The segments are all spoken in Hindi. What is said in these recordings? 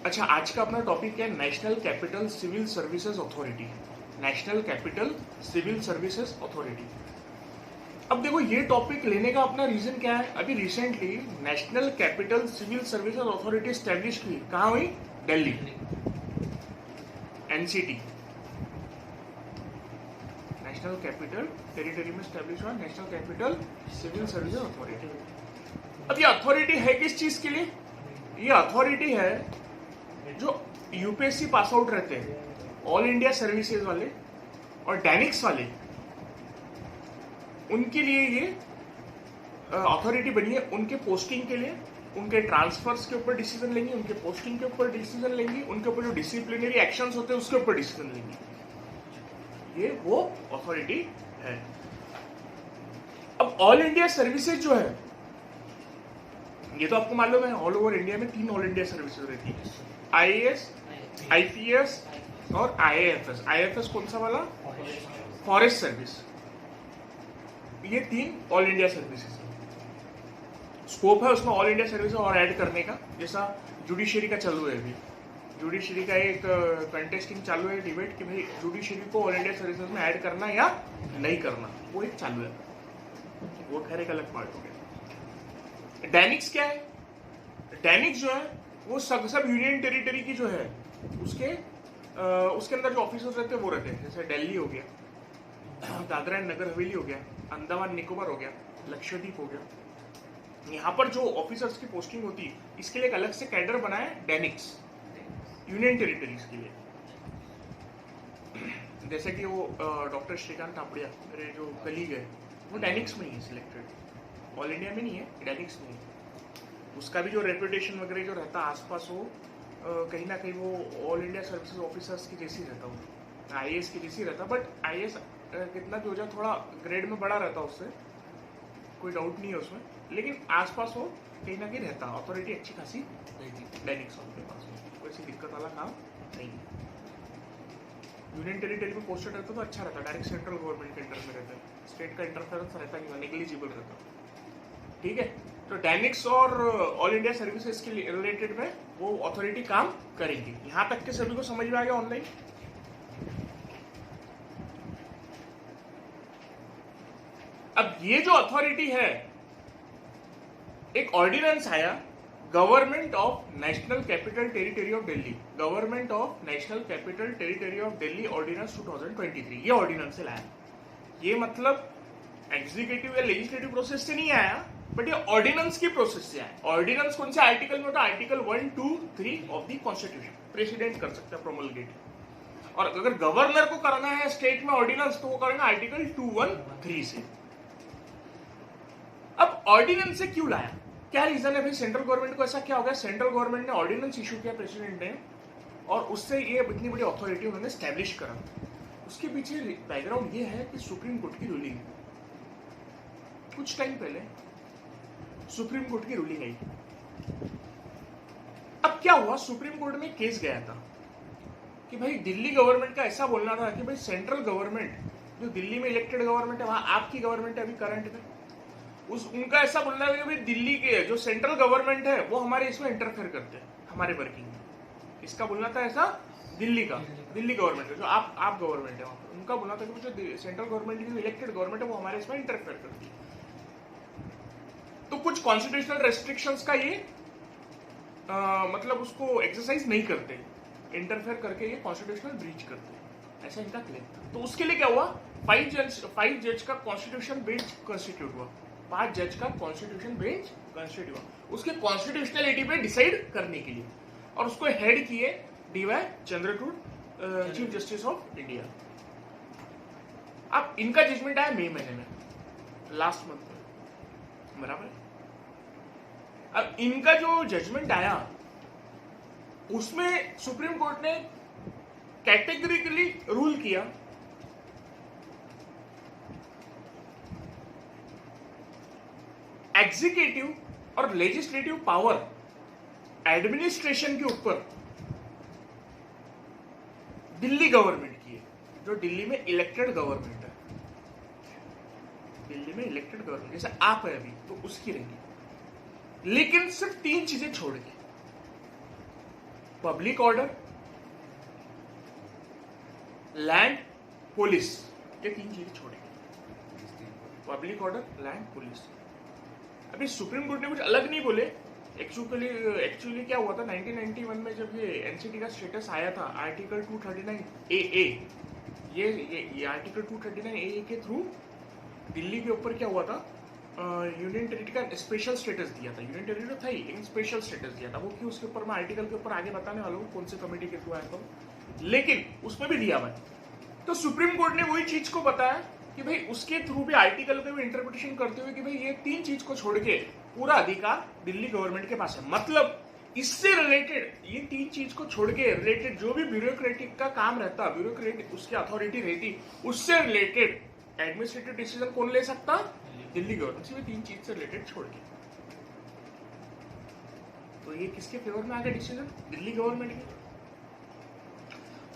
अच्छा, आज का अपना टॉपिक है national capital civil services authority. National capital civil services authority. अब देखो, ये टॉपिक लेने का अपना रीजन क्या है। अभी recently national capital civil services authority establish हुई। कहाँ हुई? Delhi, NCT, national capital territory में स्टैब्लिश हुआ national capital civil services authority. अब ये अथॉरिटी है किस चीज के लिए? ये अथॉरिटी है जो यूपीएससी पास आउट रहते हैं, ऑल इंडिया सर्विसेज वाले और डैनिक्स वाले, उनके लिए ये अथॉरिटी बनी है। उनके पोस्टिंग के लिए, उनके ट्रांसफर्स के ऊपर डिसीजन लेंगी, उनके पोस्टिंग के ऊपर डिसीजन लेंगी, उनके ऊपर जो डिसिप्लिनरी एक्शंस होते हैं उसके ऊपर डिसीजन लेंगी। ये वो अथॉरिटी है। अब ऑल इंडिया सर्विसेज जो है, ये तो आपको मालूम है, ऑल ओवर इंडिया में 3 ऑल इंडिया सर्विसेज रहती है, आईएएस, आईपीएस और आईएफएस। आईएफएस कौन सा वाला? Forest service. ये 3 ऑल इंडिया सर्विसेज है। स्कोप है उसमें ऑल इंडिया सर्विस और ऐड करने का, जैसा जुडिशरी का चालू है। अभी जुडिशरी का एक कंटेस्टिंग चालू है, डिबेट कि भाई जुडिशरी को ऑल इंडिया सर्विसेज में ऐड करना या नहीं करना, वो एक चालू है। वो खैर एक अलग पार्ट हो गया। डैनिक्स क्या है? डैनिक्स जो है वो सब यूनियन टेरिटरी की जो है उसके अंदर जो ऑफिसर्स रहते हैं वो रहते हैं। जैसे दिल्ली हो गया, दादरा एंड नगर हवेली हो गया, अंडमान निकोबार हो गया, लक्षद्वीप हो गया। यहाँ पर जो ऑफिसर्स की पोस्टिंग होती है, इसके लिए एक अलग से कैडर बना है डैनिक्स, यूनियन टेरिटरीज के लिए। जैसे कि वो डॉक्टर श्रीकांत तापड़िया, मेरे जो कलीग है, वो डैनिक्स में ही है सिलेक्टेड, ऑल इंडिया में नहीं है, डैनिक्स में ही। उसका भी जो रेपुटेशन वगैरह जो रहता आसपास, वो कहीं ना कहीं वो ऑल इंडिया सर्विसेज ऑफिसर्स की जैसी रहता, वो आईएएस की जैसी रहता। बट आईएएस कितना भी हो जाए, थोड़ा ग्रेड में बड़ा रहता, उससे कोई डाउट नहीं है उसमें, लेकिन आसपास वो कहीं ना कहीं रहता। अथॉरिटी अच्छी खासी रहती डैनिक्स के पास में, कोई ऐसी दिक्कत वाला काम नहीं। यूनियन टेरिटरी में पोस्टेड रहता तो अच्छा रहता, डायरेक्ट सेंट्रल गवर्नमेंट के अंडर में रहता है, स्टेट का इंटरफेरेंस रहता नहीं, नेग्लिजिबल रहता। ठीक है, तो डैनिक्स और ऑल इंडिया सर्विसेज के रिलेटेड में वो अथॉरिटी काम करेंगी। यहां तक के सभी को समझ में आ गया ऑनलाइन? अब ये जो अथॉरिटी है, एक ऑर्डिनेंस आया, government of national capital territory of Delhi, government of national capital territory of Delhi ordinance 2023। ये ऑर्डिनेंस से लाया। ये मतलब एग्जीक्यूटिव या लेजिस्लेटिव प्रोसेस से नहीं आया, बट ये ऑर्डिनेंस की प्रोसेस से आया। ऑर्डिनेंस कौन से आर्टिकल में होता है? Article 1, 2, 3 of the constitution. President कर सकता है प्रोमलगेट, और अगर गवर्नर को करना है स्टेट में ऑर्डिनेंस, तो वो करेगा आर्टिकल 213 से। अब ऑर्डिनेंस से क्यों लाया? क्या रीजन है भाई? सेंट्रल गवर्नमेंट को ऐसा क्या हो गया? सेंट्रल गवर्नमेंट ने ऑर्डिनेंस इशू किया प्रेसिडेंट ने, और उससे ये इतनी बड़ी अथॉरिटी उन्होंने स्टैब्लिश करा। उसके पीछे बैकग्राउंड ये है कि सुप्रीम कोर्ट की रूलिंग, कुछ टाइम पहले सुप्रीम कोर्ट की रूलिंग आई। अब क्या हुआ, सुप्रीम कोर्ट में केस गया था कि भाई दिल्ली गवर्नमेंट का ऐसा बोलना था कि भाई सेंट्रल गवर्नमेंट, जो दिल्ली में इलेक्टेड गवर्नमेंट है, वहां आपकी गवर्नमेंट है अभी करंट में, उनका ऐसा बोलना है कि भाई दिल्ली के जो सेंट्रल गवर्नमेंट है वो हमारे इसमें इंटरफेयर करते हैं, हमारे वर्किंग में। इसका बोलना था ऐसा दिल्ली गवर्नमेंट, जो आप गवर्नमेंट है वहां पर, उनका बोलना था कि जो सेंट्रल गवर्नमेंट की जो इलेक्टेड गवर्नमेंट है वो हमारे इसमें इंटरफेयर करती है। तो कुछ कॉन्स्टिट्यूशनल रेस्ट्रिक्शंस का ये मतलब उसको एक्सरसाइज नहीं करते, इंटरफेयर करके ये कॉन्स्टिट्यूशनल ब्रीच करते हैं, ऐसा इनका क्लेम। तो उसके लिए क्या हुआ, 5 जज का कॉन्स्टिट्यूशन बेंच कंस्टिट्यूट हुआ, 5 जज का कॉन्स्टिट्यूशन बेंच कंस्टिट्यूट हुआ उसके कॉन्स्टिट्यूशनलिटी पे डिसाइड करने के लिए, और उसको हेड किए D Y Chandrachud, chief justice of India. अब इनका जजमेंट आया मई महीने में, लास्ट मंथ में, बराबर। अब इनका जो जजमेंट आया उसमें सुप्रीम कोर्ट ने कैटेगरिकली रूल किया एग्जीक्यूटिव और लेजिस्लेटिव पावर एडमिनिस्ट्रेशन के ऊपर दिल्ली गवर्नमेंट की है, जो दिल्ली में इलेक्टेड गवर्नमेंट है। दिल्ली में इलेक्टेड गवर्नमेंट जैसे आप है अभी, तो उसकी रहेगी, लेकिन सिर्फ 3 चीजें छोड़ के। पब्लिक ऑर्डर, लैंड, पुलिस, ये 3 चीजें छोड़ेंगे। Public order, land, police. अभी सुप्रीम कोर्ट ने कुछ अलग नहीं बोले। एक्चुअली क्या हुआ था 1991 में जब ये एनसीटी का स्टेटस आया था, आर्टिकल 239 AA, ये आर्टिकल 239 AA के थ्रू दिल्ली के ऊपर क्या हुआ था, यूनियन टेरिटरी का स्पेशल स्टेटस दिया था। यूनियन टेरिटरी था ही, लेकिन स्पेशल स्टेटस दिया था। वो क्यों, उसके ऊपर मैं आर्टिकल के ऊपर आगे बताने वाला हूँ कौन से कमेटी के थ्रू आया था, लेकिन उसमें भी दिया हुआ है। तो सुप्रीम कोर्ट ने वही चीज को बताया कि भाई उसके थ्रू भी आर्टिकल का भी इंटरप्रिटेशन करते हुए कि भाई ये 3 चीज को छोड़ के पूरा अधिकार दिल्ली गवर्नमेंट के पास है। मतलब इससे रिलेटेड, ये 3 चीज को छोड़ के रिलेटेड जो भी ब्यूरोक्रेटिक का काम रहता, ब्यूरोक्रेटिक उसकी अथॉरिटी रहती, उससे रिलेटेड एडमिनिस्ट्रेटिव डिसीजन कौन ले सकता, दिल्ली गवर्नमेंट। सिर्फ 3 चीज से रिलेटेड छोड़ के। तो ये किसके फेवर में आ गया डिसीजन, दिल्ली गवर्नमेंट के।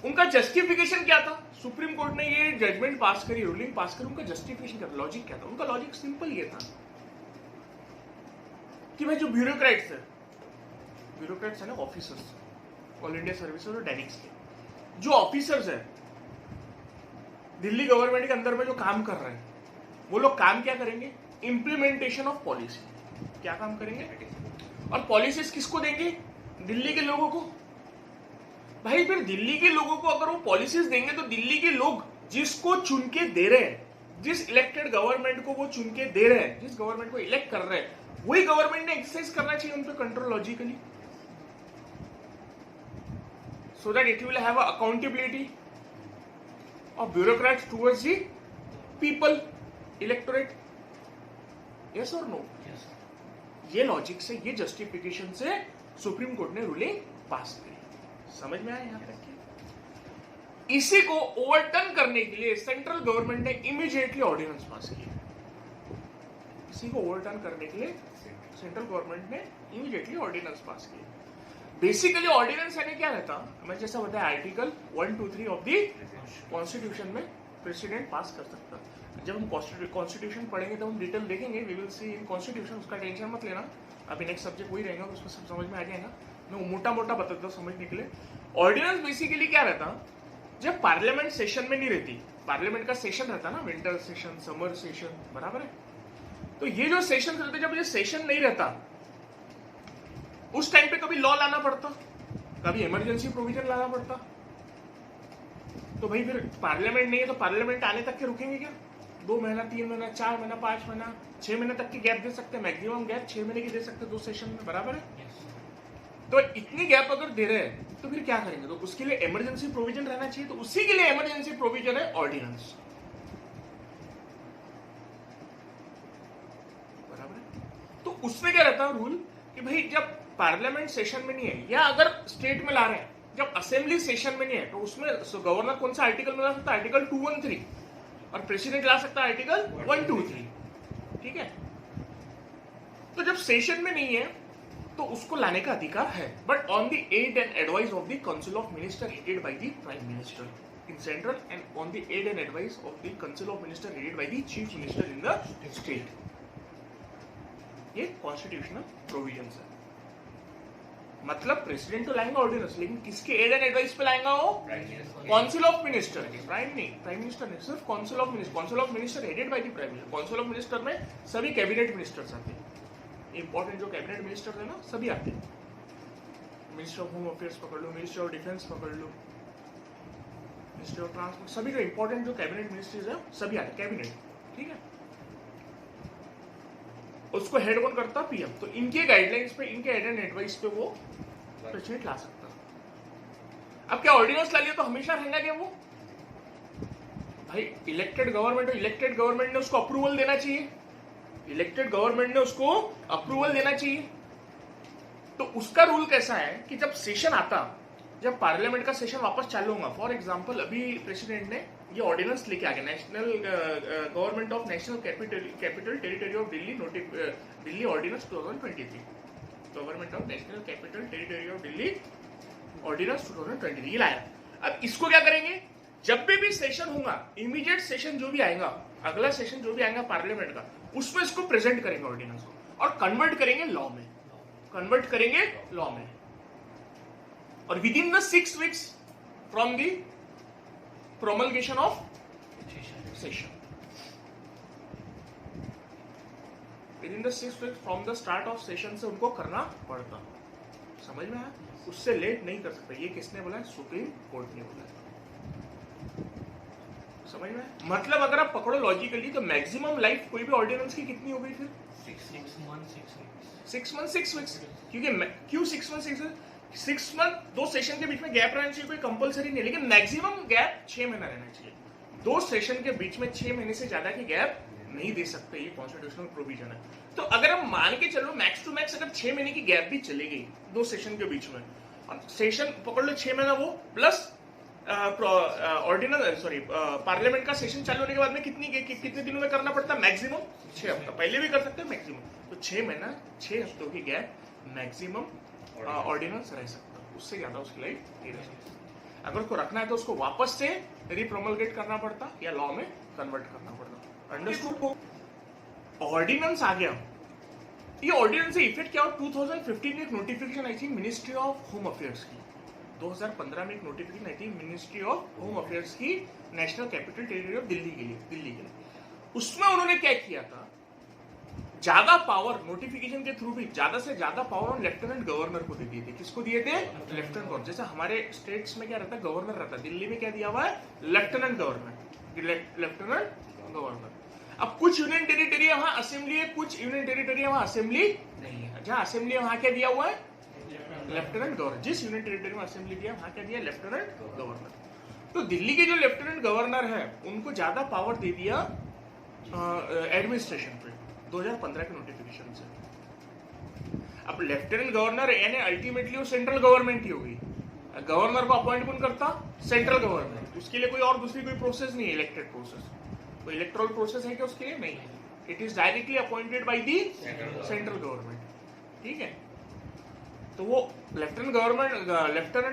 उनका जस्टिफिकेशन क्या था, सुप्रीम कोर्ट ने ये जजमेंट पास करी, रूलिंग पास करी, उनका जस्टिफिकेशन क्या था, लॉजिक क्या था। उनका लॉजिक सिंपल ये था कि भाई जो ब्यूरोक्रेट्स है ना, ऑफिसर्स, ऑल इंडिया सर्विसेज और डैनिक्स के जो ऑफिसर्स है दिल्ली गवर्नमेंट के अंदर में जो काम कर रहे हैं, वो लोग काम क्या करेंगे, इंप्लीमेंटेशन ऑफ पॉलिसी। क्या काम करेंगे, और पॉलिसीज किसको देंगे, दिल्ली के लोगों को। भाई फिर दिल्ली के लोगों को अगर वो पॉलिसीज देंगे तो दिल्ली के लोग जिसको चुन के दे रहे हैं, जिस इलेक्टेड गवर्नमेंट को वो चुन के दे रहे हैं, जिस गवर्नमेंट को इलेक्ट कर रहे हैं, वही गवर्नमेंट ने एक्सरसाइज करना चाहिए उन पे control logically, so that it will have accountability of bureaucrats towards the people, electorate. Yes और नो? ये लॉजिक से, ये जस्टिफिकेशन से सुप्रीम कोर्ट ने रूलिंग पास की। समझ में आया यहां तक की? इसी को ओवरटर्न करने के लिए सेंट्रल गवर्नमेंट ने इमीडिएटली ऑर्डिनेंस पास किया। इसी को ओवरटर्न करने के लिए सेंट्रल गवर्नमेंट ने इमीडिएटली ऑर्डिनेंस पास किया। बेसिकली ऑर्डिनेंस यानी क्या रहता, मैं जैसा बताया आर्टिकल 1, 2, 3 ऑफ दी कॉन्स्टिट्यूशन में प्रेसिडेंट पास कर सकता। जब हम कॉन्स्टिट्यूशन पढ़ेंगे तो हम डिटेल देखेंगे, we will see in constitution, उसका टेंशन मत लेना। अभी नेक्स्ट सब्जेक्ट वही रहेगा, उसमें सब समझ में आ जाएगा। मैं मोटा मोटा बताता हूँ समझने के लिए। ऑर्डिनेंस बेसिकली क्या रहता, जब पार्लियामेंट सेशन में नहीं रहती, पार्लियामेंट का सेशन रहता ना, विंटर सेशन, समर सेशन, बराबर है। तो ये जो सेशन रहते, जब ये सेशन नहीं रहता उस टाइम पे कभी लॉ लाना पड़ता, कभी इमरजेंसी प्रोविजन लाना पड़ता। तो भाई फिर पार्लियामेंट नहीं है तो पार्लियामेंट आने तक के रुकेंगे क्या? 2 महीना, 3 महीना, 4 महीना, 5 महीना, 6 महीने तक की गैप दे सकते हैं। मैक्सिमम गैप 6 महीने की दे सकते हैं 2 सेशन में, बराबर है। तो इतनी गैप अगर दे रहे हैं तो फिर क्या करेंगे? तो उसके लिए इमरजेंसी प्रोविजन रहना चाहिए। तो उसी के लिए इमरजेंसी प्रोविजन है ऑर्डिनेंस, बराबर है। तो उसमें क्या रहता है रूल कि भाई जब पार्लियामेंट सेशन में नहीं है, या अगर स्टेट में ला रहे हैं, जब असेंबली सेशन में नहीं है, तो उसमें गवर्नर कौन सा आर्टिकल में ला सकता है? आर्टिकल 213, और प्रेसिडेंट ला सकता है आर्टिकल 123। ठीक है। तो जब सेशन में नहीं है तो उसको लाने का अधिकार है, but on the aid and advice of the council of minister headed by the prime minister in central, and on the aid and advice of the council of minister headed by the chief minister in the state. ये कॉन्स्टिट्यूशनल प्रोविजंस है। मतलब प्रेसिडेंट तो लाएंगे ऑर्डिनेंस, लेकिन किसके एड एंड एडवाइस पे लाएंगा? वो काउंसिल ऑफ मिनिस्टर, प्राइम नहीं, प्राइम मिनिस्टर नहीं, सिर्फ council of minister. Council of minister headed by the prime minister. Council of minister में सभी कैबिनेट मिनिस्टर्स आते हैं, इंपॉर्टेंट जो कैबिनेट मिनिस्टर है ना, सभी आते हैं। मिनिस्टर ऑफ होम अफेयर्स पकड़ लो, मिनिस्टर ऑफ डिफेंस पकड़ लो, मिनिस्टर ऑफ ट्रांसपोर्ट, सभी जो इंपॉर्टेंट जो कैबिनेट मिनिस्टर्स है सभी आते हैं, कैबिनेट। ठीक है। उसको हेड कौन करता? पीएम। तो इनके गाइडलाइंस पे, इनके एड एंड एडवाइस पे वो प्रेसिडेंट ला सकता। अब क्या ऑर्डिनेंस ला लिया तो हमेशा रहेगा क्या वो? भाई इलेक्टेड गवर्नमेंट, इलेक्टेड गवर्नमेंट ने उसको अप्रूवल देना चाहिए, इलेक्टेड गवर्नमेंट ने उसको अप्रूवल देना चाहिए। तो उसका रूल कैसा है कि जब सेशन आता, जब पार्लियामेंट का सेशन वापस चालू होगा, फॉर एग्जांपल अभी प्रेसिडेंट ने ये ऑर्डिनेंस लेके आ गया, national government of national capital territory of Delhi Delhi ordinance 2023, government of national capital territory of Delhi ordinance 2023 ये लाया। अब इसको क्या करेंगे? जब भी सेशन होगा, इमीडिएट सेशन जो भी आएगा, अगला सेशन जो भी आएगा पार्लियामेंट का, उसमें इसको प्रेजेंट करेंगे ऑर्डिनेंस को, और कन्वर्ट करेंगे लॉ में, कन्वर्ट करेंगे लॉ में। और within the 6 weeks from the promulgation of session, within the 6 weeks from the start of session से उनको करना पड़ता। समझ में आया? उससे लेट नहीं कर सकते। ये किसने बोला है? सुप्रीम कोर्ट ने बोला है। समझ में? मतलब अगर आप पकड़ो लॉजिकली तो मैक्सिमम लाइफ कोई भी ऑर्डिनेंस की कितनी हो गई फिर? 6 months 6 weeks। क्योंकि क्यों 6 months 6 weeks? 6 month 2 सेशन के बीच में गैप रहना चाहिए, कोई कंपलसरी नहीं, लेकिन मैक्सिमम गैप 6 महीना रहना चाहिए। 2 सेशन के बीच में 6 महीने से ज्यादा की गैप नहीं दे सकते, ये कॉन्स्टिट्यूशनल प्रोविजन है। तो अगर हम मान के चलो मैक्स टू मैक्स अगर 6 महीने की गैप भी चली गई 2 सेशन के बीच में, और सेशन पकड़ लो 6 महीना वो प्लस ऑर्डिनल पार्लियामेंट का सेशन चालू होने के बाद में कितने दिनों में करना पड़ता है? मैक्सिमम 6 हफ्ता। पहले भी कर सकते हैं मैक्सिमम। तो 6 महीना 6 हफ्तों की गैप मैक्सिमम ऑर्डिनेंस रह सकता है, उससे ज्यादा उसकी लाइफ नहीं रह सकती। अगर उसको रखना है तो उसको वापस से रिप्रोमलगेट करना पड़ता या लॉ में कन्वर्ट करना पड़ता। अंडरस्टूड? ऑर्डिनेंस आ गया। ये ऑर्डिनेंस से इफेक्ट क्या हो? 2015 में एक नोटिफिकेशन आई थी मिनिस्ट्री ऑफ होम अफेयर्स की। 2015 में एक नोटिफिकेशन आई थी मिनिस्ट्री ऑफ होम अफेयर्स की national capital territory of Delhi के लिए। उसमें उन्होंने क्या किया था? ज्यादा पावर नोटिफिकेशन के थ्रू भी ज्यादा से ज्यादा पावर लेफ्टिनेंट गवर्नर को दे दिए थे। किसको दिए थे? Lieutenant governor. जैसे हमारे स्टेट्स में क्या रहता है? गवर्नर रहता है। दिल्ली में क्या दिया हुआ है? Lieutenant governor, lieutenant governor. अब कुछ यूनियन टेरिटरी है वहां असेंबली है, कुछ यूनियन टेरिटरी है वहां असेंबली नहीं है। जहां असेंबली है वहां क्या दिया हुआ है? Lieutenant governor. जिस यूनियन टेरिटरी में असेंबली दिया वहां क्या दिया? Lieutenant governor. तो दिल्ली के जो लेफ्टिनेंट गवर्नर है उनको ज्यादा पावर दे दिया एडमिनिस्ट्रेशन पे 2015 के नोटिफिकेशन से। अब लेफ्टिनेंट गवर्नर यानी अल्टीमेटली वो सेंट्रल गवर्नमेंट ही होगी। गवर्नर को अपॉइंट कौन करता? Central government. उसके लिए कोई और दूसरी कोई प्रोसेस नहीं है, इलेक्टेड प्रोसेस। कोई इलेक्टोरल प्रोसेस है क्या उसके लिए? नहीं है। It is directly appointed by the central government. ठीक है? तो वो लेफ्टिनेंट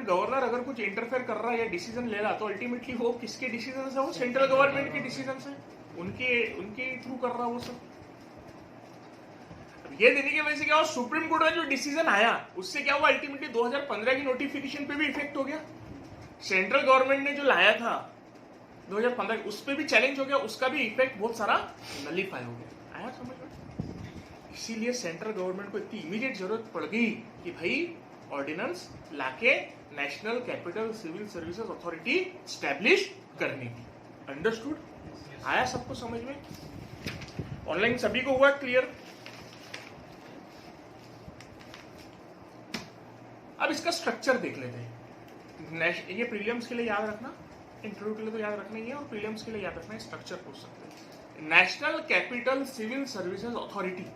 गवर्नर अगर कुछ इंटरफेयर कर रहा है या डिसीजन ले रहा तो अल्टीमेटली वो किसके डिसीजन है? वो सेंट्रल गवर्नमेंट के डिसीजन है, उनके थ्रू कर रहा है वो सब। ये देने की वजह से क्या हुआ? सुप्रीम कोर्ट का जो डिसीजन आया उससे क्या हुआ? अल्टीमेटली 2015 की नोटिफिकेशन पे भी इफेक्ट हो गया। सेंट्रल गवर्नमेंट ने जो लाया था 2015 उस पे भी चैलेंज हो गया, उसका भी इफेक्ट बहुत सारा नलीफाई हो गया। आया समझ में? इसीलिए सेंट्रल गवर्नमेंट को इतनी इमीडिएट जरूरत पड़ गई कि भाई ऑर्डिनेंस लाके national capital civil services authority establish करने की। अंडरस्टूड? आया सबको समझ में? ऑनलाइन सभी को हुआ क्लियर? अब इसका स्ट्रक्चर देख लेते हैं। ये प्रीलिम्स के लिए याद रखना, इंटरव्यू के लिए तो याद रखना ही है, और प्रीलिम्स के लिए याद रखना है। स्ट्रक्चर पूछ सकते हैं। National capital civil services authority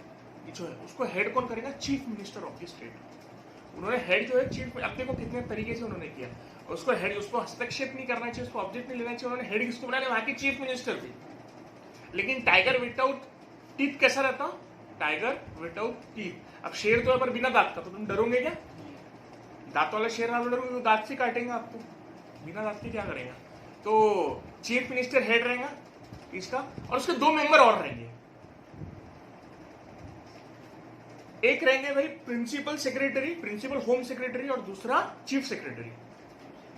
जो है उसको हेड कौन करेगा? Chief minister of the state. उन्होंने हेड जो है चीफ, अब देखो कितने तरीके से उन्होंने किया। उसको हेड, उसको हस्तक्षेप नहीं करना चाहिए, उसको ऑब्जेक्ट नहीं लेना चाहिए। उन्होंने हेड किसको बनाया? वहां की चीफ मिनिस्टर थी। लेकिन टाइगर विदाउट टीथ कैसा रहता? Tiger without teeth. अब शेर तो पर बिना दांत का, तो तुम डरोगे क्या? दांत वाला शेर ना डरोगे तो दांत से काटेंगे आपको, बिना दांत के क्या करेगा? तो चीफ मिनिस्टर हेड रहेगा इसका, और उसके 2 मेंबर और रहेंगे। एक रहेंगे भाई principal secretary, principal home secretary, और दूसरा चीफ सेक्रेटरी।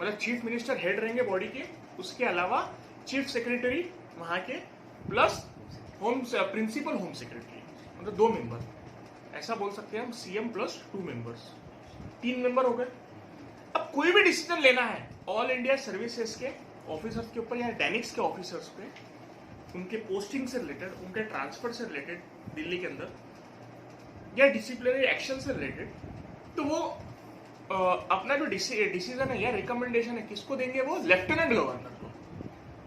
मतलब चीफ मिनिस्टर हेड रहेंगे बॉडी के, उसके अलावा चीफ सेक्रेटरी वहां के, प्लस प्रिंसिपल होम सेक्रेटरी, मतलब 2 मेंबर। ऐसा बोल सकते हैं हम सीएम प्लस 2 मेंबर्स, 3 मेंबर हो गए। अब कोई भी डिसीजन लेना है ऑल इंडिया सर्विसेज के ऑफिसर्स के ऊपर या डैनिक्स के ऑफिसर्स पे, उनके पोस्टिंग से रिलेटेड, उनके ट्रांसफर से रिलेटेड दिल्ली के अंदर, या डिसिप्लिनरी एक्शन से रिलेटेड, तो वो अपना जो डिसीजन है या रिकमेंडेशन है किसको देंगे? वो लेफ्टिनेंट गवर्नर को।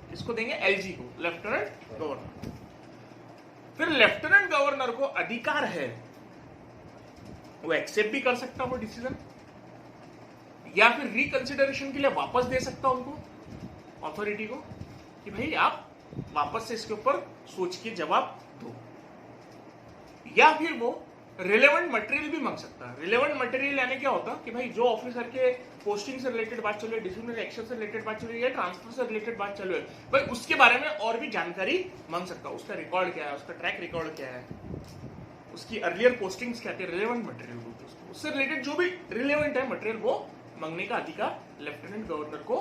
किसको देंगे? एलजी को, लेफ्टिनेंट गवर्नर। फिर लेफ्टिनेंट गवर्नर को अधिकार है, वो एक्सेप्ट भी कर सकता वो डिसीजन, या फिर रिकंसिडरेशन के लिए वापस दे सकता उनको, अथॉरिटी को, कि भाई आप वापस से इसके ऊपर सोच के जवाब दो। या फिर वो रिलेवेंट मटेरियल भी मांग सकता है। रिलेवेंट मटेरियल यानी क्या होता है कि भाई जो ऑफिसर के पोस्टिंग से रिलेटेड बात चल रही है, डिसिप्लिनरी एक्शन से रिलेटेड बात चल रही है, ट्रांसफर से रिलेटेड बात चल रही है, भाई उसके बारे में और भी जानकारी मांग सकता है। उसका रिकॉर्ड क्या है, उसका ट्रैक रिकॉर्ड क्या है, उसकी अर्लियर पोस्टिंग्स क्या थी, रिलेवेंट मटेरियल बोलते हैं उसको। उससे रिलेटेड जो भी रिलेवेंट है मटेरियल वो मांगने का अधिकार लेफ्टिनेंट गवर्नर को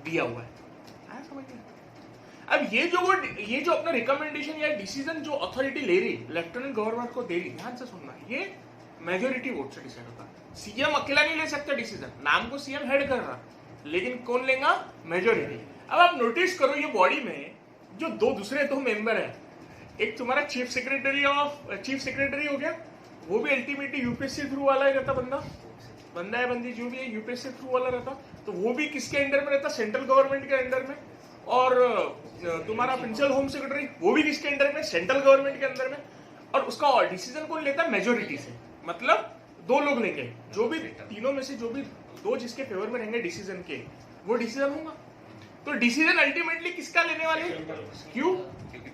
दिया हुआ है। समझ में? अब ये जो अपना रिकमेंडेशन या डिसीजन जो अथॉरिटी ले रही लेफ्टिनेंट गवर्नर को दे रही, ध्यान से सुनना, ये मेजोरिटी वोट से डिसाइड होता है। सीएम अकेला नहीं ले सकता डिसीजन, नाम को सीएम हेड कर रहा, लेकिन कौन लेगा? मेजोरिटी। अब आप नोटिस करो ये बॉडी में जो दूसरे दो मेंबर है, एक तुम्हारा चीफ सेक्रेटरी हो गया, वो भी अल्टीमेटली यूपीएससी थ्रू वाला ही रहता, बंदा है बंदी जो भी है यूपीएससी थ्रू वाला रहता, तो वो भी किसके अंडर में रहता? सेंट्रल गवर्नमेंट के अंडर में। और तुम्हारा प्रिंसिपल होम सेक्रेटरी वो भी किसके अंडर में? सेंट्रल गवर्नमेंट के अंदर में। और उसका डिसीजन कौन लेता है? मेजोरिटी से, मतलब दो लोग लेंगे, जो भी तीनों में से जो भी दो जिसके फेवर में रहेंगे डिसीजन के, वो डिसीजन होगा। तो डिसीजन अल्टीमेटली किसका लेने वाले? क्यों? क्योंकि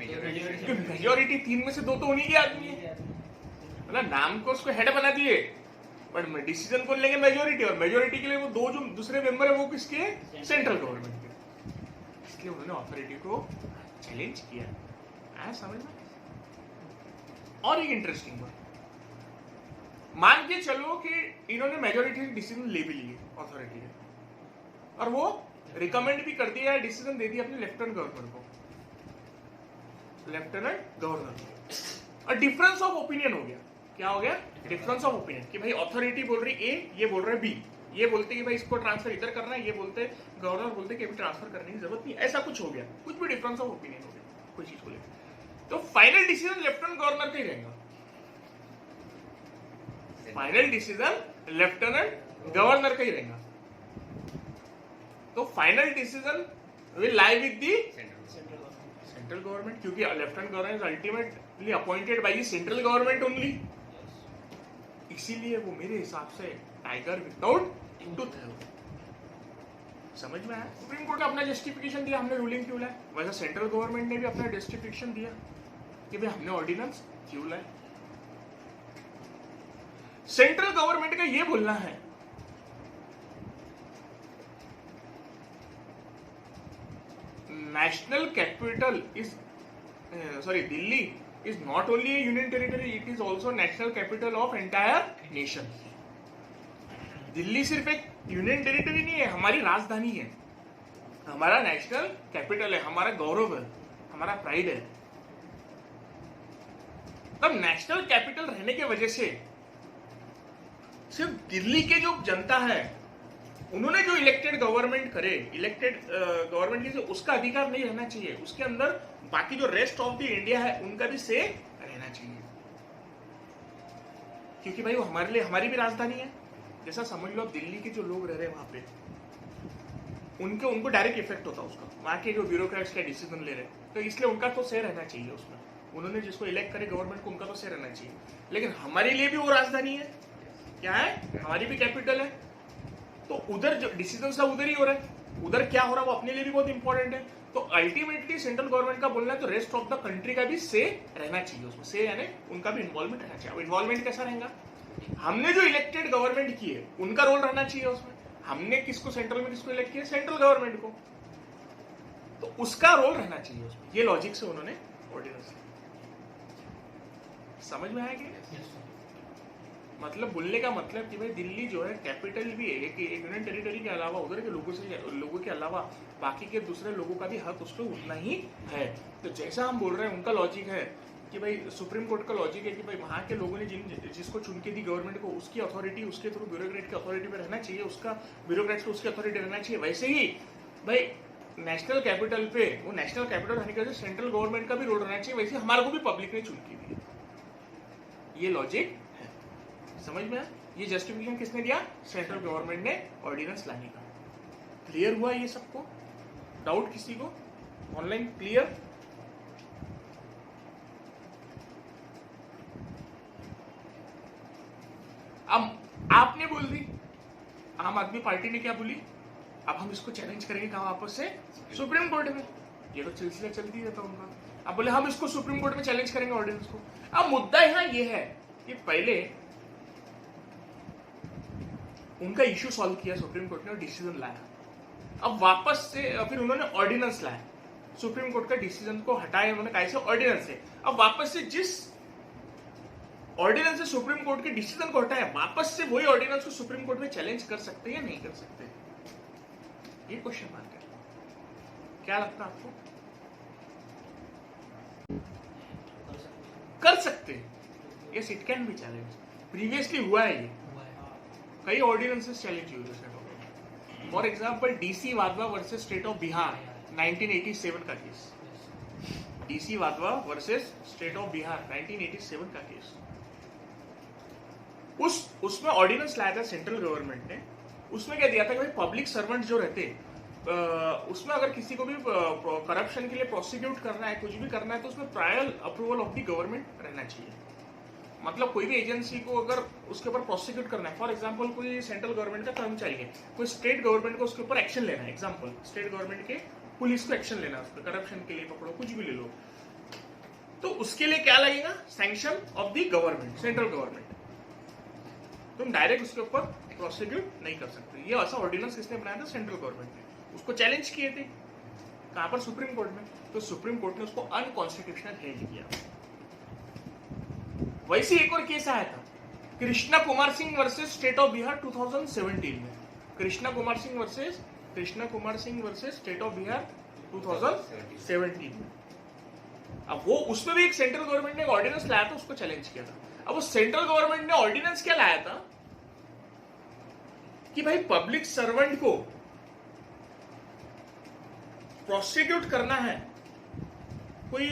मेजोरिटी तीन में से दो तो उन्हीं के आदमी है, मतलब नाम को उसको हेड बना दिए, पर डिसीजन कौन लेंगे? मेजोरिटी। और मेजोरिटी के लिए वो दो जो दूसरे मेंबर है वो किसके? सेंट्रल गवर्नमेंट के। इसलिए उन्होंने अथॉरिटी को चैलेंज किया। आया समझ में? और एक इंटरेस्टिंग बात, मान के चलो कि इन्होंने मेजोरिटी डिसीजन ले भी लिए अथॉरिटी ने, और वो रिकमेंड भी कर दिया, डिसीजन दे दिया अपने लेफ्टिनेंट गवर्नर को, और डिफरेंस ऑफ ओपिनियन हो गया। क्या हो गया? डिफरेंस ऑफ ओपिनियन, कि भाई अथॉरिटी बोल रही ए, ये बोल रहा है बी, ये बोलते कि भाई इसको ट्रांसफर इधर करना है, ये बोलते गवर्नर बोलते कि अभी ट्रांसफर करने की जरूरत नहीं, ऐसा कुछ हो गया, कुछ भी डिफरेंस ऑफ ओपिनियन हो गया कोई चीज को लेकर, तो फाइनल डिसीजन लेफ्टिनेंट गवर्नर का ही रहेगा। फाइनल डिसीजन लेफ्टिनेंट गवर्नर का ही रहेगा। तो final decision will lie with the central government, क्योंकि lieutenant governor is ultimately appointed by the central government only. इसीलिए वो मेरे हिसाब से टाइगर विदाउट टूथ है। समझ में आया? सुप्रीम कोर्ट ने अपना जस्टिफिकेशन दिया, हमने रूलिंग क्यों लाया, वैसे सेंट्रल गवर्नमेंट ने भी अपना जस्टिफिकेशन दिया कि भाई हमने ऑर्डिनेंस क्यों लाया। सेंट्रल गवर्नमेंट का ये बोलना है national capital is Delhi is not only a union territory, it is also national capital of entire nation. Delhi सिर्फ एक यूनियन टेरिटरी नहीं है, हमारी राजधानी है, हमारा नेशनल कैपिटल है, हमारा गौरव है, हमारा प्राइड है। तब नेशनल कैपिटल रहने की वजह से सिर्फ दिल्ली के जो जनता है उन्होंने जो इलेक्टेड गवर्नमेंट करे, इलेक्टेड गवर्नमेंट की जो उसका अधिकार नहीं रहना चाहिए, उसके अंदर बाकी जो रेस्ट ऑफ द इंडिया है उनका भी से रहना चाहिए, क्योंकि भाई वो हमारे लिए हमारी भी राजधानी है। जैसा समझ लो दिल्ली के जो लोग रह रहे हैं वहां पे, उनको डायरेक्ट इफेक्ट होता है उसका, वहां के जो ब्यूरोक्रेट्स का डिसीजन ले रहे हैं, तो इसलिए उनका तो से रहना चाहिए उसमें, उन्होंने जिसको इलेक्ट करे गवर्नमेंट को उनका तो से रहना चाहिए। लेकिन हमारे लिए भी वो राजधानी है, क्या है, हमारी भी कैपिटल है, तो उधर जो डिसीजन सब उधर ही हो रहा है, उधर क्या हो रहा है वो अपने लिए भी बहुत इंपॉर्टेंट है। तो अल्टीमेटली सेंट्रल गवर्नमेंट का बोलना है तो रेस्ट ऑफ द कंट्री का भी से रहना चाहिए उसमें, से यानी उनका भी इन्वॉल्वमेंट रहना चाहिए। इन्वॉल्वमेंट कैसा रहेगा, हमने जो इलेक्टेड गवर्नमेंट की है उनका रोल रहना चाहिए उसमें, हमने किसको सेंट्रल में किसको इलेक्ट किया, सेंट्रल गवर्नमेंट को, तो उसका रोल रहना चाहिए उसमें। ये लॉजिक से उन्होंने ऑर्डिनेंस, समझ में आया क्या? मतलब बोलने का मतलब कि भाई दिल्ली जो है कैपिटल भी है, एक यूनियन टेरिटरी के अलावा उधर के लोगों के अलावा बाकी के दूसरे लोगों का भी हक उस पर उतना ही है। तो जैसा हम बोल रहे हैं उनका लॉजिक है कि भाई सुप्रीम कोर्ट का लॉजिक है कि भाई वहाँ के लोगों ने जिसको चुन के दी गवर्नमेंट को, उसकी अथॉरिटी उसके थ्रू ब्यूरोक्रेट की अथॉरिटी पे रहना चाहिए, उसका ब्यूरोक्रेट्स को उसकी अथॉरिटी रहना चाहिए। वैसे ही भाई नेशनल कैपिटल पे वो नेशनल कैपिटल रहने के वजह से सेंट्रल गवर्नमेंट का भी रोल रहना चाहिए, वैसे हमारे को भी पब्लिक ने चुन के दी। ये लॉजिक है, समझ में आया? ये जस्टिफिकेशन किसने दिया, सेंट्रल गवर्नमेंट ने ऑर्डिनेंस लाने का। क्लियर हुआ ये सबको? डाउट किसी को? Online clear? अब आपने बोल दी, आम आदमी पार्टी ने क्या बोली, अब हम इसको चैलेंज करेंगे कहां, वापस से सुप्रीम कोर्ट में। ये तो सिलसिला चलती रहता उनका। अब बोले हम इसको सुप्रीम कोर्ट में चैलेंज करेंगे ऑर्डिनेंस को। अब मुद्दा यहां ये है कि पहले उनका इश्यू सॉल्व किया सुप्रीम कोर्ट ने और डिसीजन लाया, अब वापस से फिर उन्होंने ऑर्डिनेंस लाया, सुप्रीम कोर्ट का डिसीजन को हटाया उन्होंने, कैसे, ऑर्डिनेंस से। अब वापस से जिस ऑर्डिनेंस से सुप्रीम कोर्ट के डिसीजन को हटाया, वापस से वही ऑर्डिनेंस को सुप्रीम कोर्ट में चैलेंज कर सकते हैं या नहीं कर सकते? ये क्वेश्चन मार्क है। क्या लगता है आपको? कर सकते हैं। Yes, it can be challenge. Previously हुआ है ये, कई ऑर्डिनेंसेस चैलेंज हुए थे। For example DC Wadhwa versus state of Bihar 1987 का case, DC Wadhwa versus state of Bihar 1987 का केस। उसमें ऑर्डिनेंस लाया था सेंट्रल गवर्नमेंट ने। उसमें क्या दिया था कि भाई पब्लिक सर्वेंट जो रहते, उसमें अगर किसी को भी करप्शन के लिए प्रोसिक्यूट करना है, कुछ भी करना है, तो उसमें prior approval of the government रहना चाहिए। मतलब कोई भी एजेंसी को अगर उसके ऊपर प्रोसिक्यूट करना है, फॉर एग्जांपल कोई सेंट्रल गवर्नमेंट का कर्मचारी है, कोई स्टेट गवर्नमेंट को उसके ऊपर एक्शन लेना है, एग्जांपल स्टेट गवर्नमेंट के पुलिस को एक्शन लेना है, उस पर करप्शन के लिए पकड़ो, कुछ भी ले लो, तो उसके लिए क्या लगेगा? Sanction of the government, central government. तुम डायरेक्ट उसके ऊपर प्रोसिक्यूट नहीं कर सकते। ये ऐसा ऑर्डिनेंस किसने बनाया था? सेंट्रल गवर्नमेंट ने। उसको चैलेंज किए थे कहां पर? सुप्रीम कोर्ट में। तो सुप्रीम कोर्ट ने उसको अनकॉन्स्टिट्यूशनल हेल्ड किया। वैसे एक और केस आया था, Krishna Kumar Singh versus state of Bihar 2017 में। Krishna Kumar Singh versus state of Bihar 2017 में। अब वो उसमें भी एक सेंट्रल गवर्नमेंट ने एक ऑर्डिनेंस लाया था, उसको चैलेंज किया था। अब वो सेंट्रल गवर्नमेंट ने ऑर्डिनेंस क्या लाया था कि भाई पब्लिक सर्वेंट को प्रोसिक्यूट करना है कोई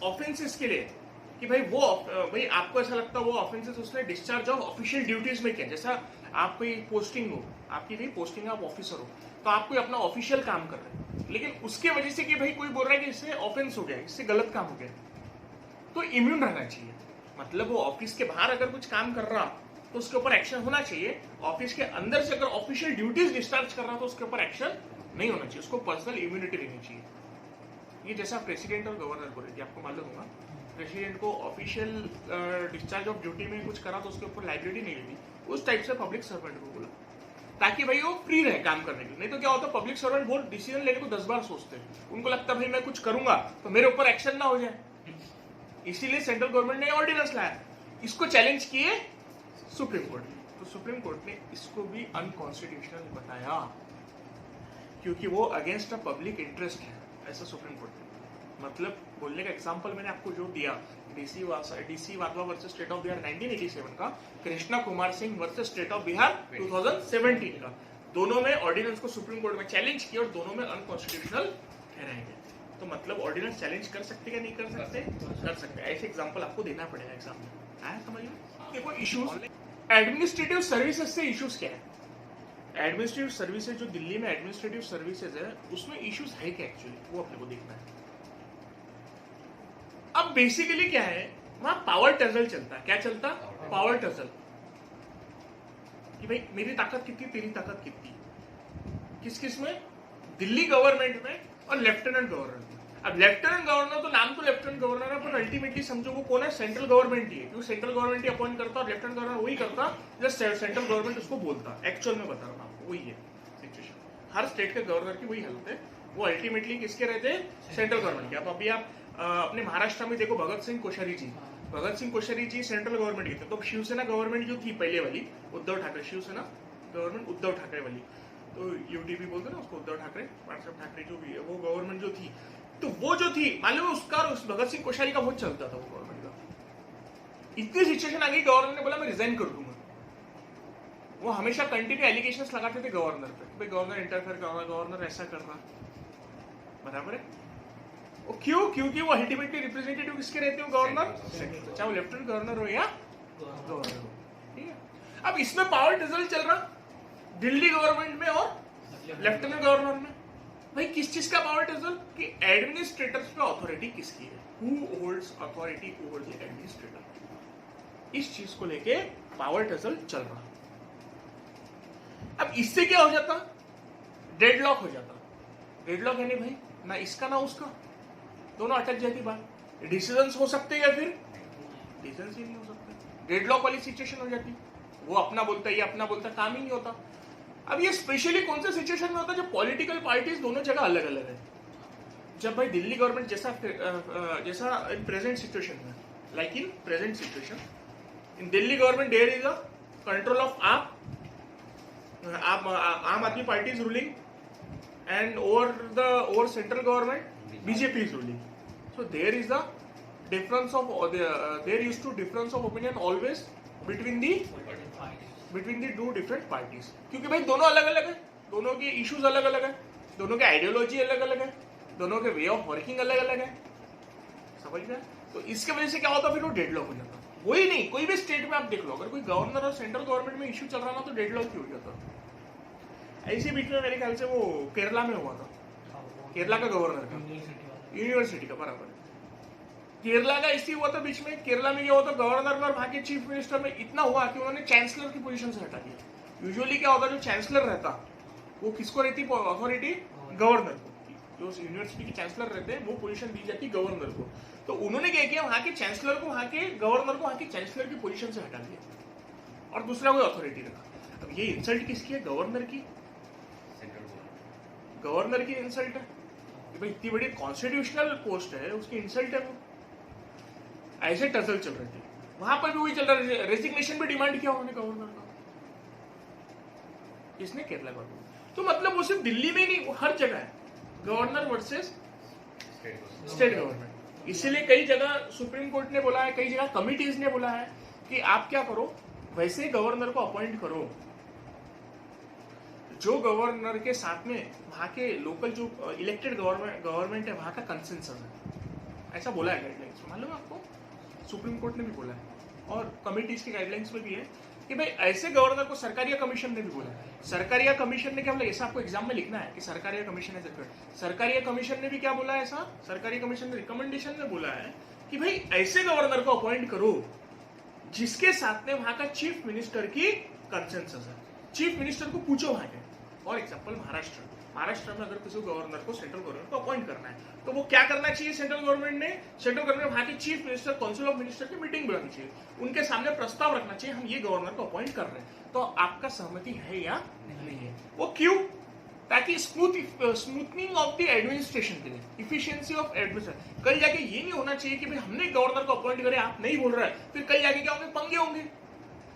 ऑफेंसेस के लिए, कि भाई वो भाई आपको ऐसा लगता है वो ऑफेंसेस उसने डिस्चार्ज ऑफ ऑफिशियल ड्यूटीज में किया। जैसा आप कोई पोस्टिंग हो, आपकी कहीं पोस्टिंग है, आप ऑफिसर हो, तो आप कोई अपना ऑफिशियल काम कर रहे हैं, लेकिन उसके वजह से कि भाई कोई बोल रहा है कि इससे ऑफेंस हो गया, इससे गलत काम हो गया, तो इम्यून रहना चाहिए। मतलब वो ऑफिस के बाहर अगर कुछ काम कर रहा तो उसके ऊपर एक्शन होना चाहिए। ऑफिस के अंदर से अगर ऑफिशियल ड्यूटीज डिस्चार्ज कर रहा तो उसके ऊपर एक्शन नहीं होना चाहिए, उसको पर्सनल इम्यूनिटी रहनी चाहिए। ये जैसा प्रेसिडेंट और गवर्नर को रहती है, आपको मालूम होगा, प्रेसिडेंट को ऑफिशियल डिस्चार्ज ऑफ ड्यूटी में कुछ करा तो उसके ऊपर लाइबिलिटी नहीं लेनी, उस टाइप से पब्लिक सर्वेंट को बोला, ताकि भाई वो फ्री रहे काम करने के लिए। नहीं तो क्या होता है, पब्लिक सर्वेंट बहुत डिसीजन लेने को 10 बार सोचते हैं, उनको लगता है भाई मैं कुछ करूंगा तो मेरे ऊपर एक्शन ना हो जाए। इसीलिए सेंट्रल गवर्नमेंट ने ऑर्डिनेंस लाया, इसको चैलेंज किए सुप्रीम कोर्ट ने। तो सुप्रीम कोर्ट ने इसको भी अनकॉन्स्टिट्यूशनल बताया, क्योंकि वो अगेंस्ट अ पब्लिक इंटरेस्ट है, ऐसा सुप्रीम कोर्ट ने। मतलब बोलने का एग्जांपल मैंने आपको जो दिया, DC Wadhwa versus state of Bihar 1987 का, Krishna Kumar Singh versus state of Bihar 2017 का, दोनों में ऑर्डिनेंस को सुप्रीम कोर्ट में चैलेंज किया और दोनों में अनकॉन्स्टिट्यूशनल ठहराए गए। तो मतलब ऑर्डिनेंस चैलेंज कर सकते या नहीं कर सकते? कर सकते। ऐसे एग्जांपल आपको देना पड़ेगा एग्जाम में। आया समझ में? देखो इश्यूज, एडमिनिस्ट्रेटिव सर्विसेज से इश्यूज क्या है? एडमिनिस्ट्रेटिव सर्विसेज जो दिल्ली में एडमिनिस्ट्रेटिव सर्विसेज है, उसमें इश्यूज है क्या एक्चुअली, वो अपने को देखना है। अब बेसिकली क्या है, वहां पावर टजल चलता है। क्या चलता? पावर टजल, कि भाई मेरी ताकत कितनी, तेरी ताकत कितनी, किस किस में? दिल्ली गवर्नमेंट में और लेफ्टिनेंट गवर्नर में। अब लेफ्टिनेंट गवर्नर तो नाम तो लेफ्टिनेंट गवर्नर है, पर अल्टीमेटली समझो वो कौन है? सेंट्रल गवर्नमेंट ही है, क्योंकि सेंट्रल गवर्नमेंट ही अपॉइंट करता और लेफ्टिनेंट गवर्नर वही करता जस्ट सेंट्रल गवर्नमेंट उसको बोलता। एक्चुअल में बता रहा हूं आपको, वही है सिचुएशन। हर स्टेट के गवर्नर की वही हालत है, वो अल्टीमेटली किसके रहते हैं? सेंट्रल गवर्नमेंट के। अब अभी आप अपने महाराष्ट्र में देखो, भगत सिंह कोश्यारी जी सेंट्रल गवर्नमेंट के थे। तो शिवसेना गवर्नमेंट जो थी पहले वाली, उद्धव ठाकरे, शिवसेना गवर्नमेंट उद्धव ठाकरे वाली, तो यूटीपी बोलते ना उसको, उद्धव ठाकरे, बाळासाहेब ठाकरे जो भी है, वो गवर्नमेंट जो थी, तो वो जो थी मालूम है उसका, उस भगत सिंह कोश्यारी का बहुत चलता था वो गवर्नमेंट का। इतनी सिचुएशन आ गई, गवर्नर ने बोला मैं रिजाइन कर दूंगा। वो हमेशा कंटिन्यू एलिगेशंस लगाते थे गवर्नर पे, भाई गवर्नर इंटरफेयर कर रहा, गवर्नर ऐसा कर रहा, बराबर है। वो क्यों? क्योंकि वो अल्टीमेटली रिप्रेजेंटेटिव किसके रहते हो? गवर्नर, चाहे वो लेफ्टिनेंट गवर्नर हो या गवर्नर हो, ठीक है। अब इसमें पावर डिजल चल रहा दिल्ली गवर्नमेंट में और लेफ्टिनेंट गवर्नर में। भाई किस चीज का पावर डिजल? कि एडमिनिस्ट्रेटर्स पे अथॉरिटी किसकी है, who holds authority over the administrator, इस चीज को लेके पावर डिजल चल रहा। अब इससे क्या हो जाता? डेडलॉक हो जाता। डेडलॉक है नहीं भाई, ना इसका ना उसका, दोनों अटक जाती बात। डिसीजंस हो सकते या फिर डिसीजंस ही नहीं हो सकते, डेडलॉक वाली सिचुएशन हो जाती। वो अपना बोलता है, ये अपना बोलता है, काम ही नहीं होता। अब ये स्पेशली कौन से सिचुएशन में होता है? जब पॉलिटिकल पार्टीज दोनों जगह अलग अलग है। जब भाई दिल्ली गवर्नमेंट जैसा इन प्रेजेंट सिचुएशन में, like in present situation, in Delhi government there is a control of Aam Aadmi Party is ruling, and over central government BJP is ruling. So there is a difference of there used to difference of opinion always between the two different parties, क्योंकि भाई दोनों अलग अलग है, दोनों के इश्यूज अलग अलग है, दोनों के आइडियोलॉजी अलग अलग है, दोनों के वे ऑफ वर्किंग अलग अलग है, समझ गए? तो इसके वजह से क्या होता, फिर वो डेडलॉक हो जाता। वही नहीं, कोई भी स्टेट में आप देख लो, अगर कोई गवर्नर और सेंट्रल गवर्नमेंट में इश्यू चल रहा ना तो डेडलॉक ही हो जाता। ऐसे बीच में मेरे ख्याल से वो केरला में हुआ था, केरला का गवर्नर का, यूनिवर्सिटी का, बराबर केरला का इसी हुआ था बीच में। केरला में क्या हुआ था, गवर्नर और वहां के चीफ मिनिस्टर में इतना हुआ कि उन्होंने चांसलर की पोजीशन से हटा दिया। यूजुअली क्या होता, जो चांसलर रहता वो किसको रहती अथॉरिटी, गवर्नर को। जो यूनिवर्सिटी के चांसलर रहते हैं वो पोजीशन दी जाती गवर्नर को। तो उन्होंने क्या किया, वहां के चांसलर को, वहां के गवर्नर को वहां के चांसलर की पोजीशन से हटा दिया और दूसरा कोई अथॉरिटी रखा। अब ये इंसल्ट किसकी है, गवर्नर की, गवर्नर की इंसल्ट है कि भाई इतनी बड़ी कॉन्स्टिट्यूशनल पोस्ट है, उसकी इंसल्ट है वो। ऐसे टसल चल रहे थे, वहां पर भी वही चल रहा है, रेजिग्नेशन भी डिमांड किया उन्होंने गवर्नर का, किसने, केरला गवर्नमेंट। तो मतलब वो सिर्फ दिल्ली में ही नहीं, वो हर जगह है, गवर्नर वर्सेस स्टेट गवर्नमेंट। इसीलिए कई जगह सुप्रीम कोर्ट ने बोला है, कई जगह कमिटीज ने बोला है कि आप क्या करो, वैसे गवर्नर को अपॉइंट करो जो गवर्नर के साथ में वहां के लोकल जो इलेक्टेड गवर्नमेंट है वहां का कंसेंसस है। ऐसा बोला है गाइडलाइंस में, मालूम है आपको, सुप्रीम कोर्ट ने भी बोला है और कमिटीज की गाइडलाइंस में भी है कि भाई ऐसे गवर्नर को सरकारिया कमीशन ने भी बोला है। सरकारिया कमीशन ने क्या बोला, ऐसा आपको एग्जाम में लिखना है कि सरकारिया कमीशन है, सरकारिया कमीशन ने भी क्या बोला है, ऐसा सरकारी कमीशन ने रिकमेंडेशन में बोला है कि भाई ऐसे गवर्नर को अपॉइंट करो जिसके साथ में वहां का चीफ मिनिस्टर की कंसेंसस है। चीफ मिनिस्टर को पूछो वहां के, फॉर एग्जाम्पल महाराष्ट्र में अगर किसी गवर्नर को सेंट्रल गवर्नमेंट को अपॉइंट करना है तो वो क्या करना चाहिए, सेंट्रल गवर्नमेंट ने, सेंट्रल गवर्नमेंट वहां के chief minister, council of minister की मीटिंग बुलानी चाहिए, उनके सामने प्रस्ताव रखना चाहिए, हम ये गवर्नर को अपॉइंट कर रहे हैं, तो आपका सहमति है या नहीं है। वो क्यों, ताकि स्मूथनिंग ऑफ द एडमिनिस्ट्रेशन के लिए, इफिशियंसी ऑफ एडमिनिस्ट्रेशन। कल जाके ये नहीं होना चाहिए कि भाई हमने गवर्नर को अपॉइंट करे, आप नहीं बोल रहे, फिर कल जाके क्या होंगे, पंगे होंगे,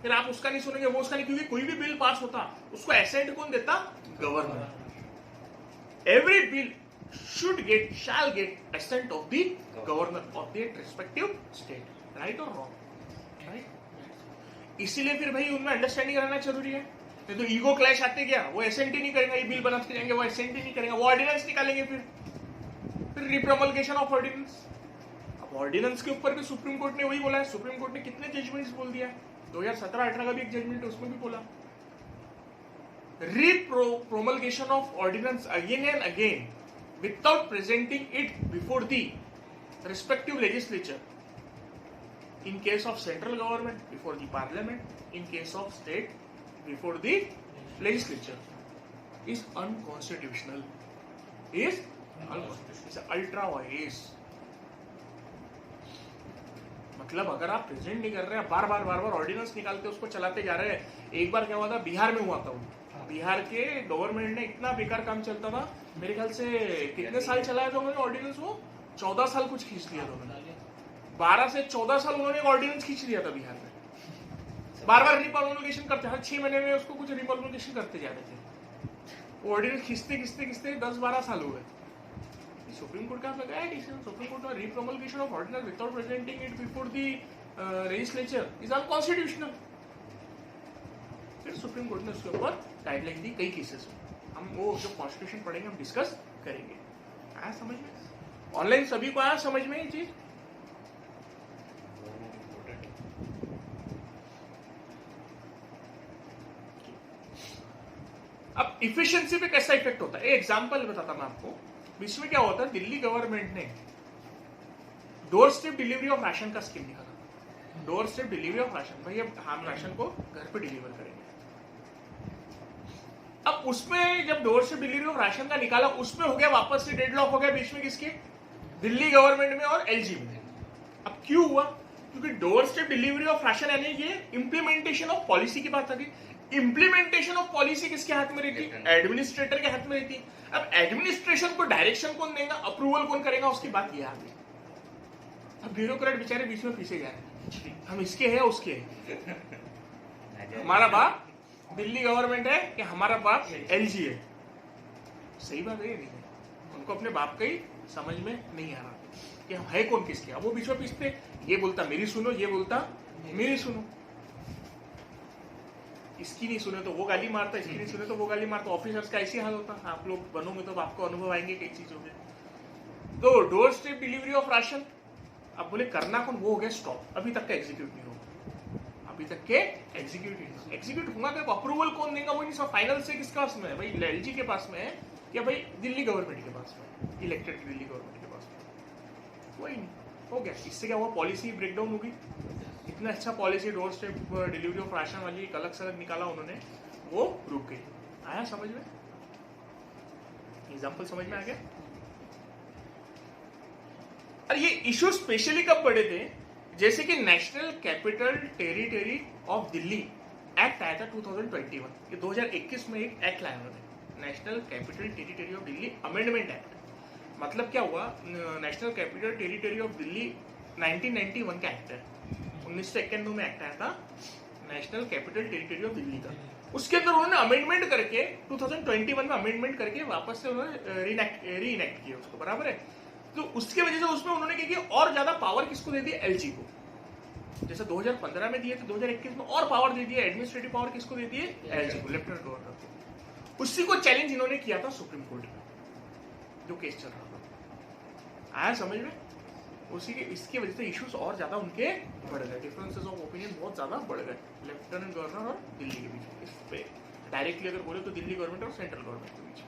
फिर आप उसका नहीं सुनेंगे, वो उसका नहीं, क्योंकि कोई भी बिल पास होता उसको एसेंट कौन देता, governor. Every bill shall get assent of the governor of the respective state, right or wrong, right? इसीलिए फिर भाई उनमें अंडरस्टैंडिंग रहना जरूरी है, नहीं तो ईगो क्लैश आते क्या, वो एसेंट ही नहीं करेंगे, ये बिल बनाते जाएंगे, वो एसेंट ही नहीं करेंगे, वो ऑर्डिनेंस निकालेंगे, फिर रिप्रोमल्गेशन ऑफ ऑर्डिनेंस। अब ऑर्डिनेंस के ऊपर भी सुप्रीम कोर्ट ने वही बोला है, सुप्रीम कोर्ट ने कितने जजमेंट्स बोल दिया है, 2017-18 का भी एक जजमेंट है, उसमें भी बोला repromulgation of ordinance again and again without presenting it before the respective legislature, in case of central government before the parliament, in case of state before the legislature, is unconstitutional, is ultra vires। मतलब अगर आप प्रेजेंट नहीं कर रहे हैं, बार बार ऑर्डिनेंस निकालते उसको चलाते जा रहे हैं। एक बार क्या हुआ था, बिहार में हुआ था, बिहार के गवर्नमेंट ने इतना बेकार काम चलता था, मेरे ख्याल से कितने साल चलाया था उन्होंने ऑर्डिनेंस, वो 14 साल कुछ खींच दिया था उन्होंने, 12 से 14 साल उन्होंने ऑर्डिनेंस खींच दिया था बिहार में। बार रिप्रोमल्गेशन करते, हर 6 महीने में उसको कुछ रिप्रोमल्गेशन करते जा रहे थे, ऑर्डिनेंस खींचते 10-12 साल हो गए। सुप्रीम कोर्ट का लगाया डिसीजन, सुप्रीम कोर्ट ने repromulgation of ordinance without presenting it before the legislature is unconstitutional. फिर सुप्रीम कोर्ट ने उसके ऊपर गाइडलाइन दी कई केसेस में, हम वो जो कॉन्स्टिट्यूशन पढ़ेंगे हम डिस्कस करेंगे। आया समझ में, ऑनलाइन सभी को आया समझ में ये चीज। अब इफिशिएंसी पे कैसा इफेक्ट होता है, एक एग्जांपल बताता मैं आपको। बीच में क्या होता है, दिल्ली गवर्नमेंट ने door step delivery of ration का स्कीम निकाला। Door step delivery of ration, भाई अब हम राशन को घर पे डिलीवर करेंगे। अब उसमें जब door step delivery of ration का निकाला, उसमें हो गया वापस से डेडलॉक हो गया बीच में, किसके, दिल्ली गवर्नमेंट में और एलजी में। अब क्यों हुआ, क्योंकि door step delivery of ration यानी ये इंप्लीमेंटेशन ऑफ पॉलिसी की बात आ गई। इंप्लीमेंटेशन ऑफ पॉलिसी किसके हाथ में रहती है, एडमिनिस्ट्रेटर के हाथ में रहती है। अब एडमिनिस्ट्रेशन को डायरेक्शन कौन देगा, अप्रूवल कौन करेगा, उसकी बात ये आ गई। अब ब्यूरोक्रेट बेचारे बीच में फंसे जा रहे हैं हम इसके हैं या उसके हैं? हमारा बाप दिल्ली गवर्नमेंट है कि हमारा बाप एलजी है? सही बात है, नहीं है? उनको अपने बाप का ही समझ में नहीं आ रहा कि हम है कौन किसके। अब वो बीच में पीछते, ये बोलता मेरी सुनो, ये बोलता मेरी सुनो। इसकी नहीं सुने तो वो गाली मारता, इसकी नहीं सुने तो वो गाली मारता। ऑफिसर्स का ऐसी हाल होता। आप लोग बनोगे तो आपको अनुभव आएंगे कई चीजों के। तो door step delivery of ration, अब बोले करना कौन, वो हो गया स्टॉप। अभी तक का एग्जीक्यूट नहीं होगा, अभी तक के एग्जीक्यूट होगा तो अप्रूवल कौन देगा? वो नहीं सब फाइनल से किसके पास में है भाई? एलजी के पास में है या भाई दिल्ली गवर्नमेंट के पास में, इलेक्टेड दिल्ली गवर्नमेंट के पास में? वही नहीं हो गया। इससे क्या हुआ? पॉलिसी ब्रेकडाउन होगी। इतना अच्छा policy door step delivery of ration वाली एक अलग सड़क निकाला उन्होंने, वो रुक गई। आया समझ में? एग्जाम्पल समझ में आ गया? और ये इशू स्पेशली कब पड़े थे? जैसे कि national capital territory of Delhi act आया था 2021, ये 2021 में एक एक्ट लाया उन्होंने, national capital territory of Delhi amendment act. मतलब क्या हुआ? National capital territory of Delhi 1991 का एक्ट है, 1991 में एक्ट आया था national capital territory of Delhi का। उसके अंदर उन्होंने अमेंडमेंट करके 2021 में अमेंडमेंट करके वापस से उन्होंने रीइनेक्ट किया उसको, बराबर है? तो उसके वजह से उसमें उन्होंने क्या किया, और ज्यादा पावर किसको दे दिया? एलजी को। जैसे 2015 में दिए थे, 2021 में और पावर दे दिया। एडमिनिस्ट्रेटिव पावर किसको दे दिए? एलजी को, लेफ्टिनेंट गवर्नर को। उसी को चैलेंज इन्होंने किया था सुप्रीम कोर्ट में, जो केस चल रहा था। आया समझ में? उसी के इसकी वजह से इश्यूज और ज्यादा उनके बढ़ गए, डिफरेंसेस ऑफ ओपिनियन बहुत ज्यादा बढ़ गए लेफ्टिनेंट गवर्नर और दिल्ली के बीच। इस पे डायरेक्टली अगर बोले तो दिल्ली गवर्नमेंट और सेंट्रल गवर्नमेंट के बीच।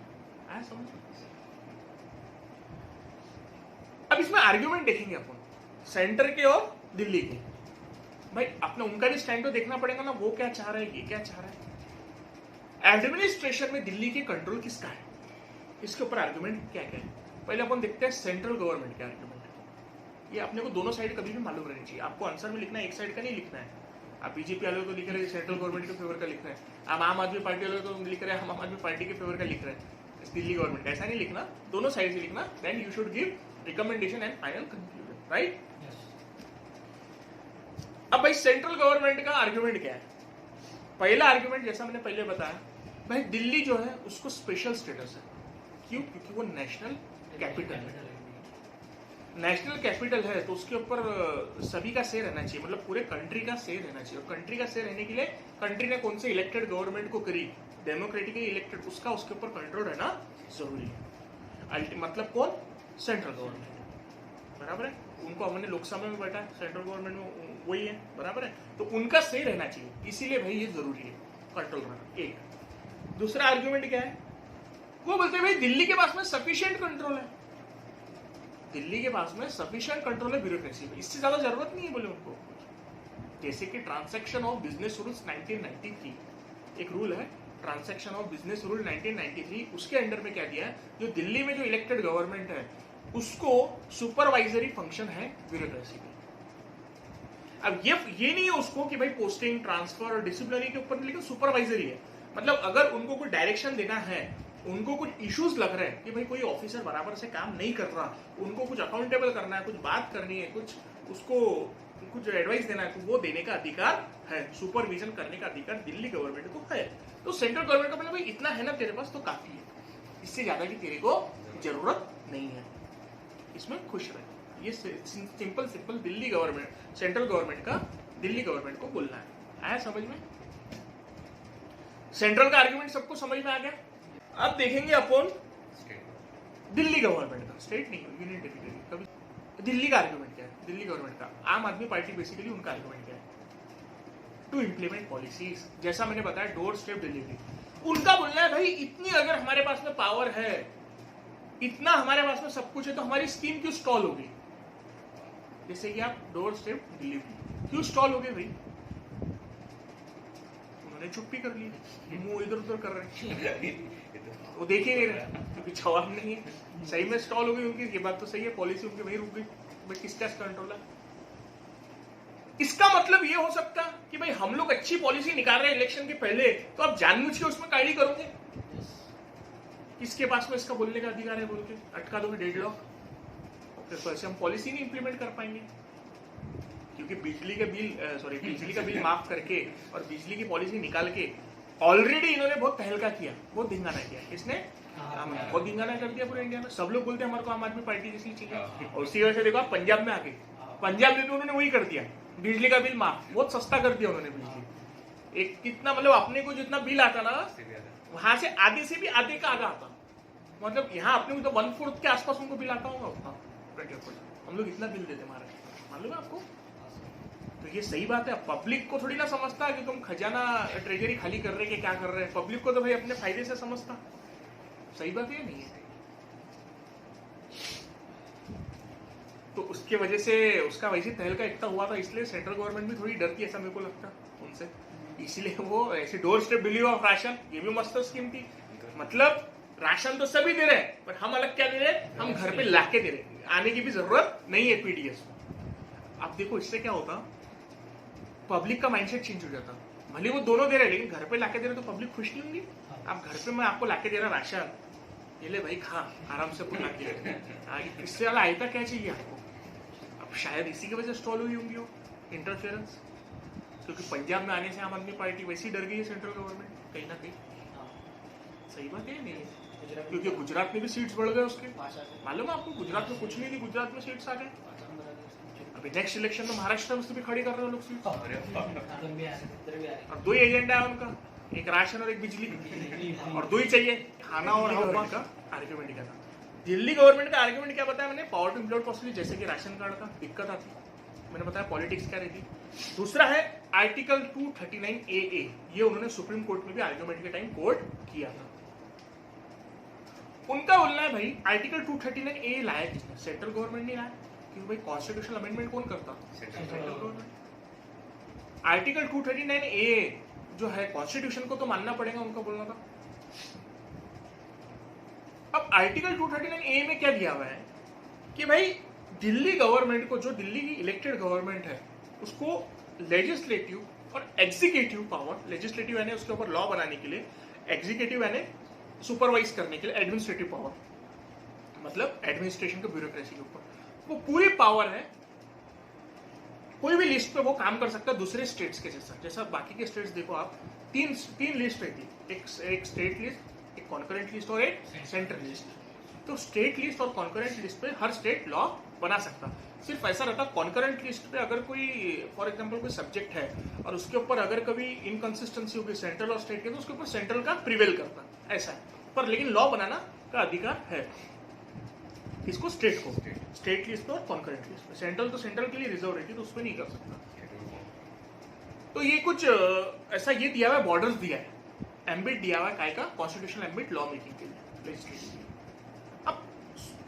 आया समझ में? अब इसमें आर्ग्यूमेंट देखेंगे अपन, सेंटर के और दिल्ली के। भाई अपने उनका भी स्टैंड तो देखना पड़ेगा ना, वो क्या चाह रहा है, ये क्या चाह रहा है। एडमिनिस्ट्रेशन में दिल्ली के कंट्रोल किसका है, इसके ऊपर आर्ग्यूमेंट क्या क्या है। पहले अपन देखते हैं सेंट्रल गवर्नमेंट के आर्ग्यूमेंट। ये अपने को दोनों साइड कभी भी मालूम रहनी चाहिए। आपको आंसर में लिखना है, एक साइड का नहीं लिखना है। आप बीजेपी वाले को लिख रहे हैं सेंट्रल गवर्नमेंट के फेवर का लिख रहे हैं, आप आम आदमी पार्टी वाले को लिख रहे हैं हम आम आदमी पार्टी के फेवर का लिख रहे हैं, दिल्ली गवर्नमेंट का। ऐसा नहीं लिखना, दोनों साइड से लिखना। Then you should give recommendation and final conclusion, right? अब भाई सेंट्रल गवर्नमेंट का आर्ग्यूमेंट क्या है? पहला आर्ग्यूमेंट जैसा मैंने पहले बताया, भाई दिल्ली जो है उसको स्पेशल स्टेटस है। क्यों? क्योंकि वो नेशनल कैपिटल है। नेशनल कैपिटल है तो उसके ऊपर सभी का से रहना चाहिए, मतलब पूरे कंट्री का से रहना चाहिए। और कंट्री का से रहने के लिए कंट्री ने कौन से इलेक्टेड गवर्नमेंट को करी, डेमोक्रेटिकली इलेक्टेड, उसका उसके ऊपर कंट्रोल रहना जरूरी है। मतलब कौन? सेंट्रल गवर्नमेंट, बराबर है? उनको हमने लोकसभा में बैठा है, सेंट्रल गवर्नमेंट में वही है, बराबर है? तो उनका सही रहना चाहिए, इसीलिए भाई ये जरूरी है कंट्रोल रहना। एक दूसरा आर्ग्यूमेंट क्या है? वो बोलते हैं भाई दिल्ली के पास में सफिशिएंट कंट्रोल है, दिल्ली के पास में सफिशिएंट कंट्रोल है ब्यूरोक्रेसी में, इससे ज्यादा जरूरत नहीं है बोले उनको। जैसे कि ट्रांसैक्शन ऑफ बिजनेस रूल्स 1993 एक रूल है, ट्रांसैक्शन ऑफ बिजनेस रूल 1993, उसके अंडर में क्या दिया है, जो दिल्ली में जो इलेक्टेड गवर्नमेंट है उसको सुपरवाइजरी फंक्शन है ब्यूरोक्रेसी की। अब ये नहीं है उसको कि भाई पोस्टिंग, ट्रांसफर और डिसिप्लिनरी के ऊपर, लेकिन सुपरवाइजरी है। मतलब अगर उनको कोई डायरेक्शन देना है, उनको कुछ इश्यूज लग रहे हैं कि भाई कोई ऑफिसर बराबर से काम नहीं कर रहा, उनको कुछ अकाउंटेबल करना है, कुछ बात करनी है, कुछ उसको कुछ एडवाइस देना है, तो वो देने का अधिकार है, सुपरविजन करने का अधिकार दिल्ली गवर्नमेंट को है। तो सेंट्रल गवर्नमेंट का मतलब भाई इतना है ना तेरे पास तो काफी है, इससे ज्यादा की तेरे को जरूरत नहीं है, इसमें खुश रहे। ये simple Delhi government, central government का दिल्ली गवर्नमेंट को बोलना है। आया समझ में? सेंट्रल का आर्ग्यूमेंट सबको समझ में आ गया। अब देखेंगे अपन दिल्ली गवर्नमेंट का, स्टेट नहीं यूनियन टेरिटरी, कभी दिल्ली का आर्ग्यूमेंट क्या है? दिल्ली गवर्नमेंट का, आम आदमी पार्टी बेसिकली उनका आर्ग्यूमेंट क्या है? टू इम्प्लीमेंट पॉलिसीज, जैसा मैंने बताया डोर स्टेप डिलीवरी। उनका बोलना है भाई इतनी अगर हमारे पास में पावर है, इतना हमारे पास में सब कुछ है, तो हमारी स्कीम क्यों स्टॉल होगी? जैसे कि आप डोर स्टेप डिलीवरी क्यों स्टॉल हो गए भाई? उन्होंने चुप्पी कर ली, मुंह इधर उधर कर रहे हैं, वो देख ही नहीं रहे क्योंकि जवाब नहीं है। सही में स्टॉल हो गई उनकी, ये बात तो सही है, पॉलिसी उनकी वही रुक गई। भाई किसका कंट्रोल है? इसका मतलब ये हो सकता कि भाई हम लोग अच्छी पॉलिसी निकाल रहे हैं इलेक्शन के पहले, तो आप जानबूझ के उसमें कायली करोगे, किसके पास में इसका बोलने का अधिकार है बोल के अटका दोगे डेडलॉक, फिर ऐसे हम पॉलिसी नहीं इंप्लीमेंट कर पाएंगे। क्योंकि बिजली का बिल माफ करके और बिजली की पॉलिसी निकाल के ऑलरेडी इन्होंने बहुत तहलका किया, बहुत धिंगाना किया। किसने? बहुत धिंगाना कर दिया पूरे इंडिया में। सब लोग बोलते हैं हमारे को आम आदमी पार्टी जैसी चाहिए, और उसी वजह से देखो आप पंजाब में आके, पंजाब में भी उन्होंने वही कर दिया, बिजली का बिल माफ, बहुत सस्ता कर दिया उन्होंने बिजली। एक कितना मतलब अपने को जितना बिल आता ना, वहां से आधे से भी आधे का आधा आता। मतलब यहाँ अपने को तो 1/4 के आसपास उनको बिल आता होगा उतना। हम लोग इतना बिल देते महाराष्ट्र में, मालूम है आपको? तो ये सही बात है। पब्लिक को थोड़ी ना समझता कि तुम खजाना ट्रेजरी खाली कर रहे कि क्या कर रहे हैं। पब्लिक को तो भाई अपने फायदे से समझता। सही बात है नहीं है? तो उसके वजह से उसका वैसे तहलका इतना हुआ था, इसलिए सेंट्रल गवर्नमेंट भी थोड़ी डरती है, ऐसा मेरे को लगता उनसे। इसलिए वो ऐसे door step delivery of ration, ये भी मस्त स्कीम थी। मतलब राशन तो सभी दे रहे हैं, पर हम अलग क्या दे रहे हैं, हम घर पे लाके दे रहे हैं, आने की भी जरूरत नहीं है पीडीएस में। अब देखो इससे क्या होता, पब्लिक का माइंडसेट चेंज हो जाता। भले वो दोनों दे रहे हैं, लेकिन घर पे लाके दे रहे तो पब्लिक खुश नहीं होंगी। आप घर पे मैं आपको लाके दे रहा राशन, ये ले भाई खा, आराम से पुना के, इससे वाला आयता क्या चाहिए आपको? अब शायद इसी की वजह से स्टॉल हुई होंगी वो इंटरफेरेंस, क्योंकि पंजाब में आने से आम आदमी पार्टी वैसी डर गई है सेंट्रल गवर्नमेंट कहीं ना कहीं। सही बात है नहीं है? क्योंकि गुजरात में भी सीट्स बढ़ गए उसके, मालूम है आपको? गुजरात में कुछ नहीं थी, गुजरात में सीट्स आ गए। अभी नेक्स्ट इलेक्शन में महाराष्ट्र में भी खड़ी कर रहे हैं लोग सीट। और 2 ही एजेंडा है उनका, एक राशन और एक बिजली, और 2 ही चाहिए, खाना और हवा का आर्ग्यूमेंट क्या था। दिल्ली गवर्नमेंट का आर्ग्यूमेंट क्या बताया मैंने? पावर टू इम्प्लॉयड पॉसिबली, जैसे कि राशन कार्ड का दिक्कत आती, मैंने बताया पॉलिटिक्स क्या रहती। दूसरा है आर्टिकल 239AA, ये उन्होंने सुप्रीम कोर्ट में भी आर्ग्यूमेंट के टाइम कोर्ट किया था। उनका बोलना है भाई आर्टिकल 239A लाया किसने? सेंट्रल गवर्नमेंट ने लाया, क्योंकि भाई कॉन्स्टिट्यूशनल अमेंडमेंट कौन करता? Central government. आर्टिकल 239A जो है कॉन्स्टिट्यूशन को तो मानना पड़ेगा, उनका बोलना था। अब आर्टिकल 239A में क्या दिया हुआ है कि भाई दिल्ली गवर्नमेंट को, जो दिल्ली की इलेक्टेड गवर्नमेंट है, उसको लेजिस्लेटिव और एग्जीक्यूटिव पावर, लेजिस्लेटिव यानी उसके ऊपर लॉ बनाने के लिए, एग्जीक्यूटिव यानी सुपरवाइज करने के लिए, एडमिनिस्ट्रेटिव पावर मतलब एडमिनिस्ट्रेशन के ब्यूरोक्रेसी के ऊपर, वो पूरी पावर है। कोई भी लिस्ट पे वो काम कर सकता है दूसरे स्टेट्स के जैसा। जैसा बाकी के स्टेट्स देखो आप, तीन लिस्ट रहती है, एक स्टेट लिस्ट, एक कॉन्करेंट लिस्ट और एक सेंट्रल लिस्ट। तो स्टेट लिस्ट और कॉन्करेंट लिस्ट पे हर स्टेट लॉ बना सकता। सिर्फ ऐसा रहता, कॉन्करेंट लिस्ट पे अगर कोई फॉर एग्जांपल कोई सब्जेक्ट है और उसके ऊपर अगर कभी इनकंसिस्टेंसी होगी सेंट्रल और स्टेट के, तो उसके ऊपर सेंट्रल का प्रिवेल करता, ऐसा है। पर लेकिन लॉ बनाना का अधिकार है इसको स्टेट को, स्टेट लिस्ट और कॉन्करेंट लिस्ट। सेंट्रल तो सेंट्रल के लिए रिजर्व रहती है, तो उसमें नहीं कर सकता। तो ये कुछ ऐसा ये दिया हुआ है, बॉर्डर्स दिया है, एम्बिट दिया हुआ है, काय का? कॉन्स्टिट्यूशनल एम्बिट लॉ मेकिंग के लिए। अब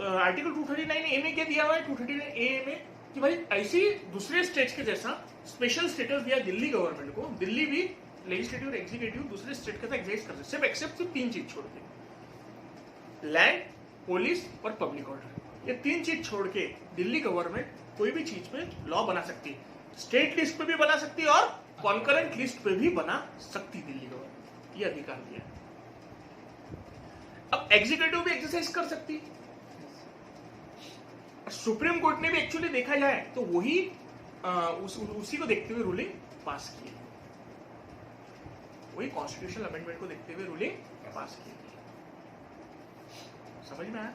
आर्टिकल 239A में क्या दिया हुआ है? 239A में कि भाई ऐसी दूसरे स्टेट्स के जैसा स्पेशल स्टेटस दिया दिल्ली गवर्नमेंट को। दिल्ली भी लेजिस्लेटिव और एग्जीक्यूटिव दूसरे स्टेट के साथ एग्जिस्ट कर सकते, सिर्फ एक्सेप्ट 3 चीज छोड़ के, लैंड, पुलिस और पब्लिक ऑर्डर। ये 3 चीज छोड़ के दिल्ली गवर्नमेंट कोई भी चीज पे लॉ बना सकती है। स्टेट लिस्ट पे भी बना सकती है और कॉन्करेंट लिस्ट पे भी बना सकती दिल्ली गवर्नमेंट, ये अधिकार दिया। अब एग्जीक्यूटिव भी एक्सरसाइज कर सकती। सुप्रीम कोर्ट ने भी एक्चुअली देखा जाए तो वही उसी को देखते हुए रूलिंग पास की, वही कॉन्स्टिट्यूशनल अमेंडमेंट को देखते हुए रूलिंग पास की। समझ में आया?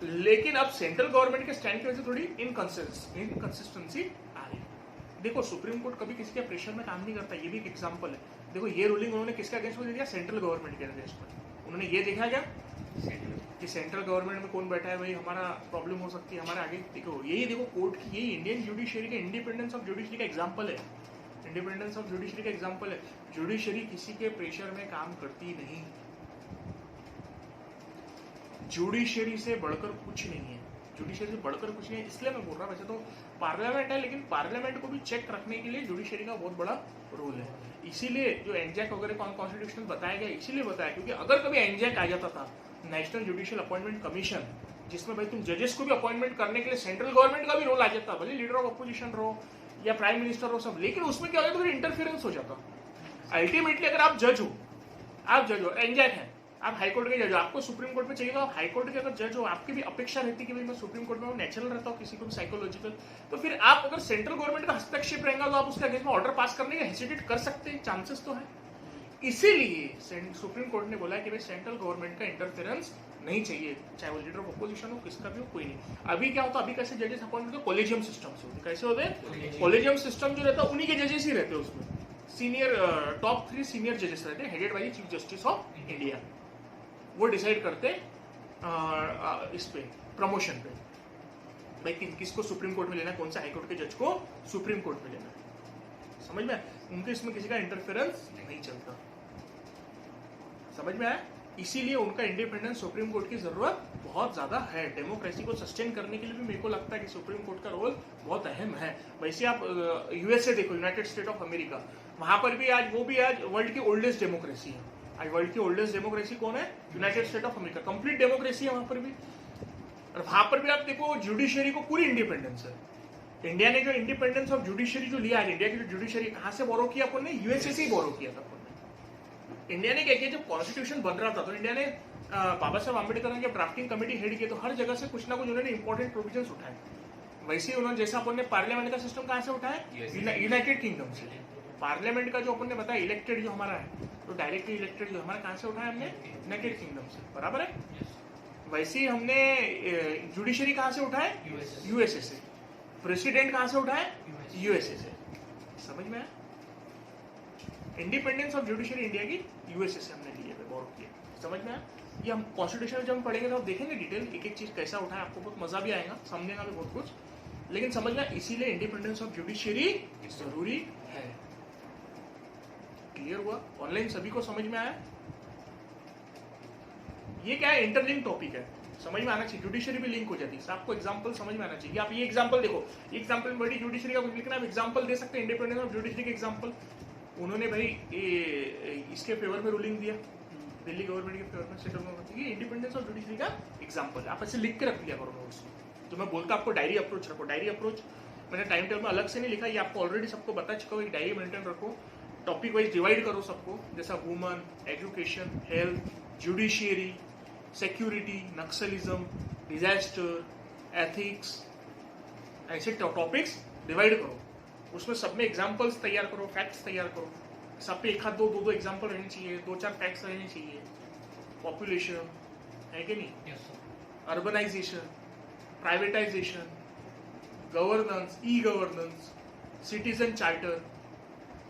लेकिन अब सेंट्रल गवर्नमेंट के स्टैंड की वजह से थोड़ी इनकंसिस्टेंसी आ रही है। देखो सुप्रीम कोर्ट कभी किसी के प्रेशर में काम नहीं करता, ये भी एक एग्जांपल है। देखो ये रूलिंग उन्होंने किसके अगेंस्ट में दे दिया? सेंट्रल गवर्नमेंट के अगेंस्ट में। उन्होंने ये देखा क्या कि सेंट्रल गवर्नमेंट में कौन बैठा है, भाई हमारा प्रॉब्लम हो सकती है हमारे आगे। देखो यही देखो कोर्ट की, यही इंडियन जुडिशरी का, इंडिपेंडेंस ऑफ जुडिशरी का एग्जांपल है। इंडिपेंडेंस ऑफ जुडिशरी का एग्जांपल है। जुडिशरी किसी के प्रेशर में काम करती नहीं, जुडिशरी से बढ़कर कुछ नहीं है, जुडिशरी से बढ़कर कुछ नहीं है। इसलिए मैं बोल रहा हूँ, वैसे तो पार्लियामेंट है, लेकिन पार्लियामेंट को भी चेक रखने के लिए जुडिशरी का बहुत बड़ा रोल है। इसीलिए जो एनजैक वगैरह कॉन्स्टिट्यूशनल बताया गया, इसीलिए बताया क्योंकि अगर कभी एनजैक आ जाता था, नेशनल जुडिशियल अपॉइंटमेंट कमीशन, जिसमें भाई तुम जजेस को भी अपॉइंटमेंट करने के लिए सेंट्रल गवर्नमेंट का भी रोल आ जाता, भले लीडर ऑफ अपोजिशन रहो या प्राइम मिनिस्टर हो सब, लेकिन उसमें क्या होता है, इंटरफेरेंस हो जाता। अल्टीमेटली अगर आप जज हो, एनजैक है, आप हाई कोर्ट के जज हो, आपको सुप्रीम कोर्ट में चाहिए, तो आप हाई कोर्ट के अगर जज हो, आपकी भी अपेक्षा रहती है कि भाई मैं सुप्रीम कोर्ट में हूँ, नेचुरल रहता हूँ किसी को भी साइकोलॉजिकल, तो फिर आप अगर सेंट्रल गवर्नमेंट का हस्तक्षेप रहेगा तो आप उसके अगेंस्ट में ऑर्डर पास करने का हेसिटेट कर सकते हैं, चांसेस तो है। इसीलिए सुप्रीम कोर्ट ने बोला कि भाई सेंट्रल गवर्नमेंट का इंटरफेरेंस नहीं चाहिए, चाहे वो लीडर ऑफ अपोजिशन हो, किसका भी हो, कोई नहीं। अभी क्या होता है, अभी कैसे जजेस अपॉइंट होते हैं, कॉलेजियम सिस्टम से होते, कैसे होते हैं, कॉलेजियम सिस्टम जो रहता है उन्हीं के जजेस ही रहते हैं उसमें, सीनियर टॉप 3 सीनियर जजेस रहते हैं, headed by chief justice of India. वो डिसाइड करते इस पे प्रमोशन पे, भाई किसको सुप्रीम कोर्ट में लेना है, कौन सा हाई कोर्ट के जज को सुप्रीम कोर्ट में लेना है। समझ में, उनके इसमें किसी का इंटरफेरेंस नहीं चलता। समझ में आया? इसीलिए उनका इंडिपेंडेंस सुप्रीम कोर्ट की जरूरत बहुत ज्यादा है। डेमोक्रेसी को सस्टेन करने के लिए भी मेरे को लगता है कि सुप्रीम कोर्ट का रोल बहुत अहम है। वैसे आप यूएसए देखो, यूनाइटेड स्टेट ऑफ अमेरिका, वहां पर भी आज वर्ल्ड की ओल्डेस्ट डेमोक्रेसी है। आज वर्ल्ड की ओल्डेस्ट डेमोक्रेसी कौन है? United state of America. Complete democracy है वहां पर भी। और वहां पर भी आप देखो जुडिशरी को पूरी इंडिपेंडेंस है। इंडिया ने जो इंडिपेंडेंस ऑफ जुडिशरी जो लिया है, इंडिया की जो जुडिशरी कहां से बोरो किया अपन ने? यूएसए से ही बोरो किया था अपन ने। इंडिया ने क्या किया, जब कॉन्स्टिट्यूशन बन रहा था तो इंडिया ने बाबा साहब आम्बेडकर ने जब ड्राफ्टिंग कमेटी हेड किया तो हर जगह से कुछ ना कुछ उन्होंने इंपॉर्टेंट प्रोविजंस उठाए। वैसे ही उन्होंने, जैसा अपन ने पार्लियामेंट का सिस्टम कहां से उठाया? यूनाइटेड किंगडम से। पार्लियामेंट का जो अपन ने बताया इलेक्टेड जो हमारा है, तो डायरेक्टली इलेक्टेड जो हमारा कहां से उठाया हमने? यूनाइटेड किंगडम से, बराबर है। वैसे ही हमने जुडिशरी कहां से उठाए? यूएसए से। प्रेसिडेंट कहां से उठाए? यूएसए से। समझ में आया? इंडिपेंडेंस ऑफ जुडिशरी इंडिया की यूएसए से हमने लिए थे, गौरव किए। समझ में आया? ये हम कॉन्स्टिट्यूशन जब हम पढ़ेंगे तो आप देखेंगे डिटेल, एक एक चीज कैसा उठाए, आपको बहुत मजा भी आएगा, समझेगा भी बहुत कुछ। लेकिन समझना, इसीलिए इंडिपेंडेंस ऑफ जुडिशरी जरूरी है। क्लियर हुआ? ऑनलाइन सभी को समझ में आया? ये क्या है? इंटरलिंक टॉपिक है, समझ में आना चाहिए। जुडिशरी भी लिंक हो जाती है, आपको एग्जांपल समझ में आना चाहिए। आप ये एग्जांपल देखो, एग्जांपल में बड़ी जुडिशरी का कुछ लिखना, आप एग्जांपल दे सकते हैं इंडिपेंडेंस ऑफ जुडिशरी के एग्जांपल। उन्होंने भाई इसके फेवर में रूलिंग दिया, दिल्ली गवर्नमेंट के फेवर में, सेंट्रल गवर्नमेंट। ये इंडिपेंडेंस ऑफ जुडिशरी का एग्जांपल। आप ऐसे लिख के रख लिया करो नोट्स में। तो मैं बोलता आपको डायरी अप्रोच रखो। डायरी अप्रोच मैंने टाइम टेबल में अलग से नहीं लिखा, ये आपको ऑलरेडी सबको बता चुका हूँ। एक डायरी मेंटेन रखो, टॉपिक वाइज डिवाइड करो सबको, जैसा woman, education, health, judiciary, security, Naxalism, disaster, ethics, ऐसे टॉपिक्स डिवाइड करो। उसमें सब में एग्जाम्पल्स तैयार करो, फैक्ट्स तैयार करो। सब पे एक हाथ दो एग्जाम्पल रहने चाहिए, 2-4 फैक्ट्स रहने चाहिए। पॉपुलेशन है कि नहीं, urbanisation, privatisation, governance, e governance, citizen charter,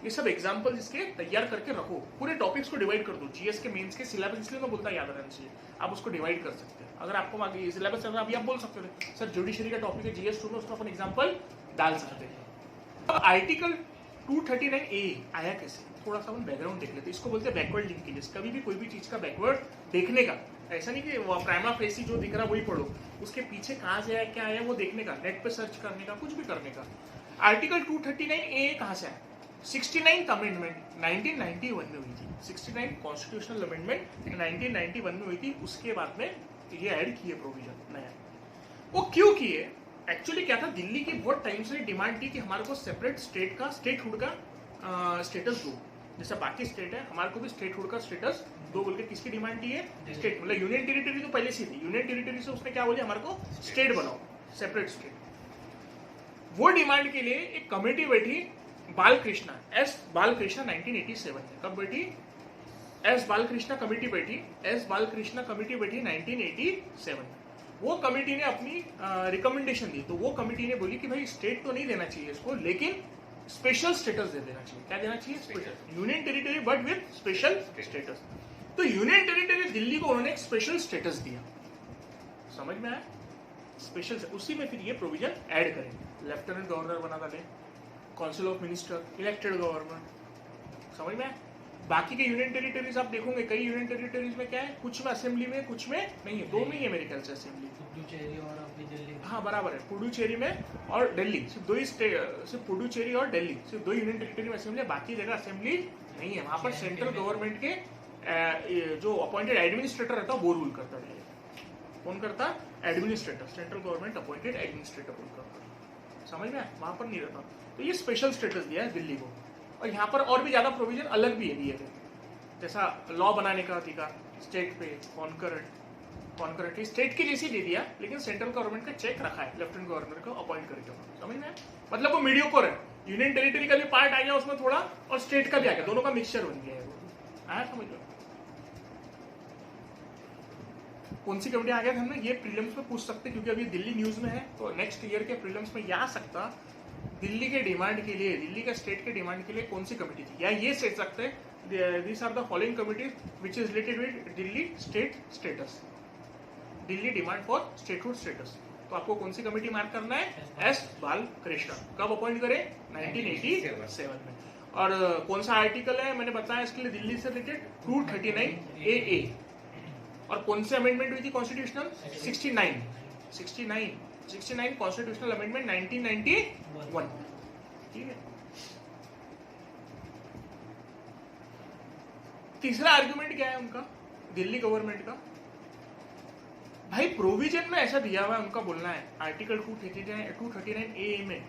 ये सब एग्जाम्पल इसके तैयार करके रखो। पूरे टॉपिक्स को डिवाइड कर दो। जीएस के मेंस के सिलेबस, इसलिए मैं बोलता याद रहना चाहिए, आप उसको डिवाइड कर सकते हैं। अगर आपको आगे सिलेबस अभी आप बोल सकते हो सर जुडिशरी का टॉपिक है जीएस 2 में, उसको अपन एग्जाम्पल डाल सकते हैं। अब आर्टिकल 239A आया कैसे, थोड़ा सा हम बैकग्राउंड देख लेते हैं। इसको बोलते हैं बैकवर्ड लिंकेजेस। कभी भी कोई भी चीज का बैकवर्ड देखने का, ऐसा नहीं कि वो प्राइमा फेसी जो दिख रहा वही पढ़ो, उसके पीछे कहां से आया, क्या आया वो देखने का, नेट पे सर्च करने का, कुछ भी करने का। आर्टिकल 239A कहां से आया? 69th अमेंडमेंट 1991 में हुई थी। 69 कॉन्स्टिट्यूशनल अमेंडमेंट 1991 में हुई थी। उसके बाद में ये ऐड किए प्रोविजन नया। वो क्यों किए? एक्चुअली क्या था, दिल्ली की बहुत टाइम से डिमांड थी कि हमारे को सेपरेट स्टेट का, स्टेटहुड का स्टेटस दो। जैसे बाकी स्टेट है, हमारे को भी स्टेटहुड का स्टेटस दो बोल के किसकी डिमांड की है? स्टेट, मतलब यूनियन टेरिटरी तो पहले से थी। यूनियन टेरिटरी से उसने क्या बोले, हमारे को स्टेट बनाओ, सेपरेट स्टेट। वो डिमांड के लिए एक कमेटी बैठी, बालकृष्णा, एस बालकृष्णा 1987 में। कब बैठी? एस बालकृष्णा कमेटी बैठी। एस बालकृष्णा कमेटी बैठी 1987 में। वो कमेटी ने अपनी रिकमेंडेशन दी। तो वो कमेटी ने बोली कि भाई स्टेट तो नहीं देना चाहिए इसको, लेकिन स्पेशल स्टेटस दे देना चाहिए। क्या देना चाहिए? Special union territory but with special status. तो यूनियन टेरिटरी दिल्ली को उन्होंने एक स्पेशल स्टेटस दिया। समझ में आया? स्पेशल, उसी में फिर ये प्रोविजन ऐड करेंगे। लेफ्टिनेंट गवर्नर बना डाले, council of minister, elected government. समझ में आया? बाकी के यूनियन टेरिटरीज आप देखोगे, कई यूनियन टेरिटरीज में क्या है, कुछ में असेंबली में, कुछ में नहीं है। 2 में ही है मेरे ख्याल से असेंबली। पुडुचेरी और अपनी दिल्ली। हाँ बराबर है, पुडुचेरी में और दिल्ली, सिर्फ 2 ही स्टेट, सिर्फ पुडुचेरी और दिल्ली, सिर्फ 2 यूनियन टेरिटरी में असेंबली है। बाकी जगह असेंबली नहीं है। वहां पर सेंट्रल गवर्नमेंट के जो अपॉइंटेड एडमिनिस्ट्रेटर रहता है वो रूल करता है। कौन करता? Administrator, central government appointed administrator rule करता। समझ में? वहां पर नहीं रहता। तो ये स्पेशल स्टेटस दिया है दिल्ली को। और यहाँ पर और भी ज्यादा प्रोविजन अलग भी है दिए थे, जैसा लॉ बनाने का अधिकार, स्टेट पे कॉन्करेंटली स्टेट की जैसी दे दिया, लेकिन सेंट्रल गवर्नमेंट का चेक रखा है लेफ्टिनेंट गवर्नर को अपॉइंट करके, समझ में? मतलब वो मीडियोकर है, यूनियन टेरिटरी का भी पार्ट आ गया उसमें थोड़ा और स्टेट का भी आ गया, दोनों का मिक्सचर बन गया है वो। आया समझ लो? कौन सी कमेटी आ गया हमने, ये प्रीलिम्स में पूछ सकते क्योंकि अभी दिल्ली न्यूज में है, तो नेक्स्ट ईयर के प्रीलिम्स में ये आ सकता दिल्ली के डिमांड के लिए, दिल्ली का स्टेट के डिमांड के लिए कौन सी कमेटी थी, या ये सोच सकते this are the following committees which is related with Delhi state status, Delhi demand for statehood status. तो आपको कौन सी कमेटी मार्क करना है? एस बालकृष्ण। कब अपॉइंट करे? 1987 में। और कौन सा आर्टिकल है मैंने बताया इसके लिए, दिल्ली से रिलेटेड 239AA। और कौन से अमेंडमेंट हुई थी कॉन्स्टिट्यूशनल? 69 constitutional amendment 1991। ठीक है। तीसरा आर्गुमेंट क्या है उनका, दिल्ली गवर्नमेंट का? भाई प्रोविजन में ऐसा दिया हुआ है, उनका बोलना है आर्टिकल 239A में,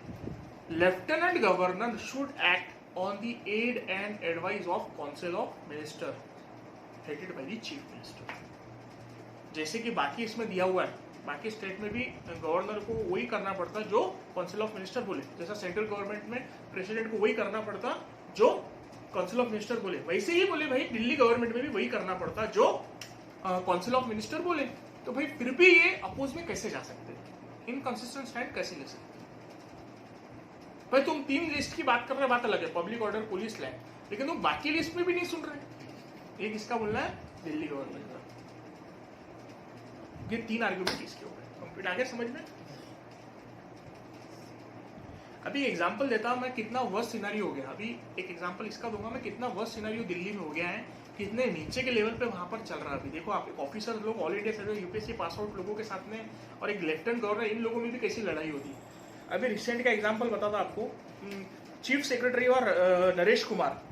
lieutenant governor should act on the aid and advice of council of minister headed by the chief minister. जैसे कि बाकी इसमें दिया हुआ है, बाकी स्टेट में भी गवर्नर को वही करना पड़ता जो काउंसिल ऑफ मिनिस्टर बोले, जैसा सेंट्रल गवर्नमेंट में प्रेसिडेंट को वही करना पड़ता जो काउंसिल ऑफ मिनिस्टर बोले, वैसे ही बोले भाई दिल्ली गवर्नमेंट में भी वही करना पड़ता जो काउंसिल ऑफ मिनिस्टर बोले। तो भाई फिर भी ये अपोज में कैसे जा सकते हैं, इनकंसिस्टेंट स्टैंड कैसे ले सकते हैं? भाई तुम 3 लिस्ट की बात कर रहे, बात अलग है, पब्लिक ऑर्डर, पुलिस लैंड, लेकिन तुम बाकी लिस्ट में भी नहीं सुन रहे। ये किसका बोलना है? दिल्ली गवर्नमेंट का। ये 3 आर्गुमेंट इसके हो गए, कंप्लीट आ गया समझ में? अभी एग्जांपल देता हूं मैं, कितना वर्स्ट सिनेरियो हो गया। अभी एक एग्जांपल इसका दूंगा मैं, कितना वर्स्ट सिनेरियो दिल्ली में हो गया है, कितने नीचे के लेवल पे वहां पर चल रहा है। अभी देखो आप, एक ऑफिसर लोग, all India service UPSC pass out लोगों के साथ में, और एक लेफ्टिनेंट गवर्नर, इन लोगों में भी कैसी लड़ाई होती है। अभी रिसेंट का एग्जाम्पल बताता आपको, चीफ सेक्रेटरी और नरेश कुमार,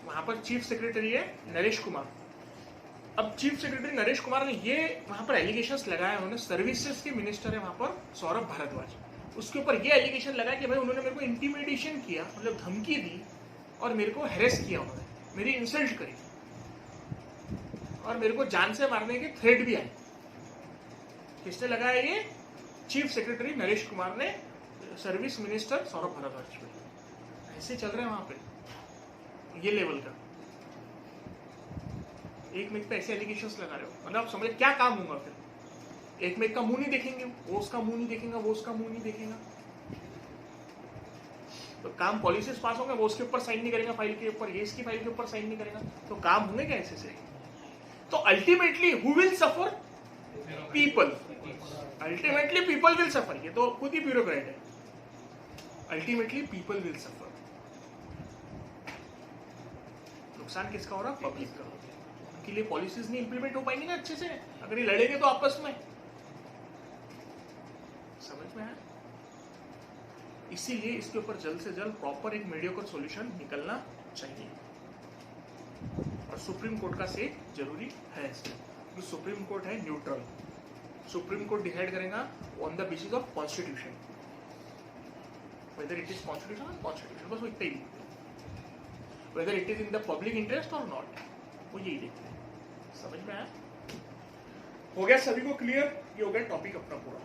वहां पर चीफ सेक्रेटरी है नरेश कुमार। अब चीफ सेक्रेटरी नरेश कुमार ने ये वहां पर एलिगेशंस लगाए, उन्होंने सर्विसेज के मिनिस्टर है वहां पर सौरभ भारद्वाज, उसके ऊपर ये एलिगेशन लगाया कि भाई उन्होंने मेरे को इंटिमिडेशन किया, मतलब धमकी दी और मेरे को हेरेस किया, उन्होंने मेरी इंसल्ट करी और मेरे को जान से मारने के थ्रेट भी आए। किसने लगाया ये? चीफ सेक्रेटरी नरेश कुमार ने सर्विस मिनिस्टर सौरभ भारद्वाज पे। ऐसे चल रहे हैं वहां पे, ये लेवल का एक मेक पे ऐसे एलिगेशंस लगा रहे हो, मतलब आप समझे क्या काम होगा फिर? एक मेक का मुंह नहीं देखेंगे, वो उसका मुंह नहीं देखेगा, वो उसका मुंह नहीं देखेगा, तो काम पॉलिसीज पास होंगे, वो उसके ऊपर साइन नहीं करेगा फाइल के ऊपर, ये इसकी फाइल के ऊपर साइन नहीं करेगा, तो काम होंगे क्या ऐसे से? तो ultimately who will suffer? People. Ultimately people will suffer, ये तो खुद ही ब्यूरोक्रेट है। Ultimately people will suffer. नुकसान किसका हो रहा? पब्लिक का। उनके लिए पॉलिसीज नहीं इंप्लीमेंट हो पाएंगी ना अच्छे से, अगर ये लड़ेंगे तो आपस में। समझ में आया? इसीलिए इसके ऊपर जल्द से जल्द प्रॉपर एक मीडियोकर सॉल्यूशन निकलना चाहिए, और सुप्रीम कोर्ट का से जरूरी है इसमें। सुप्रीम कोर्ट है न्यूट्रल, सुप्रीम कोर्ट डिसाइड करेगा on the basis of constitution, whether it is constitution और कॉन्स्टिट्यूशन, बस वो इतना ही देखते हैं, whether it is in the public interest और नॉट, वो यही देखते हैं। समझ में आया? हो गया सभी को क्लियर? ये हो गया टॉपिक अपना पूरा।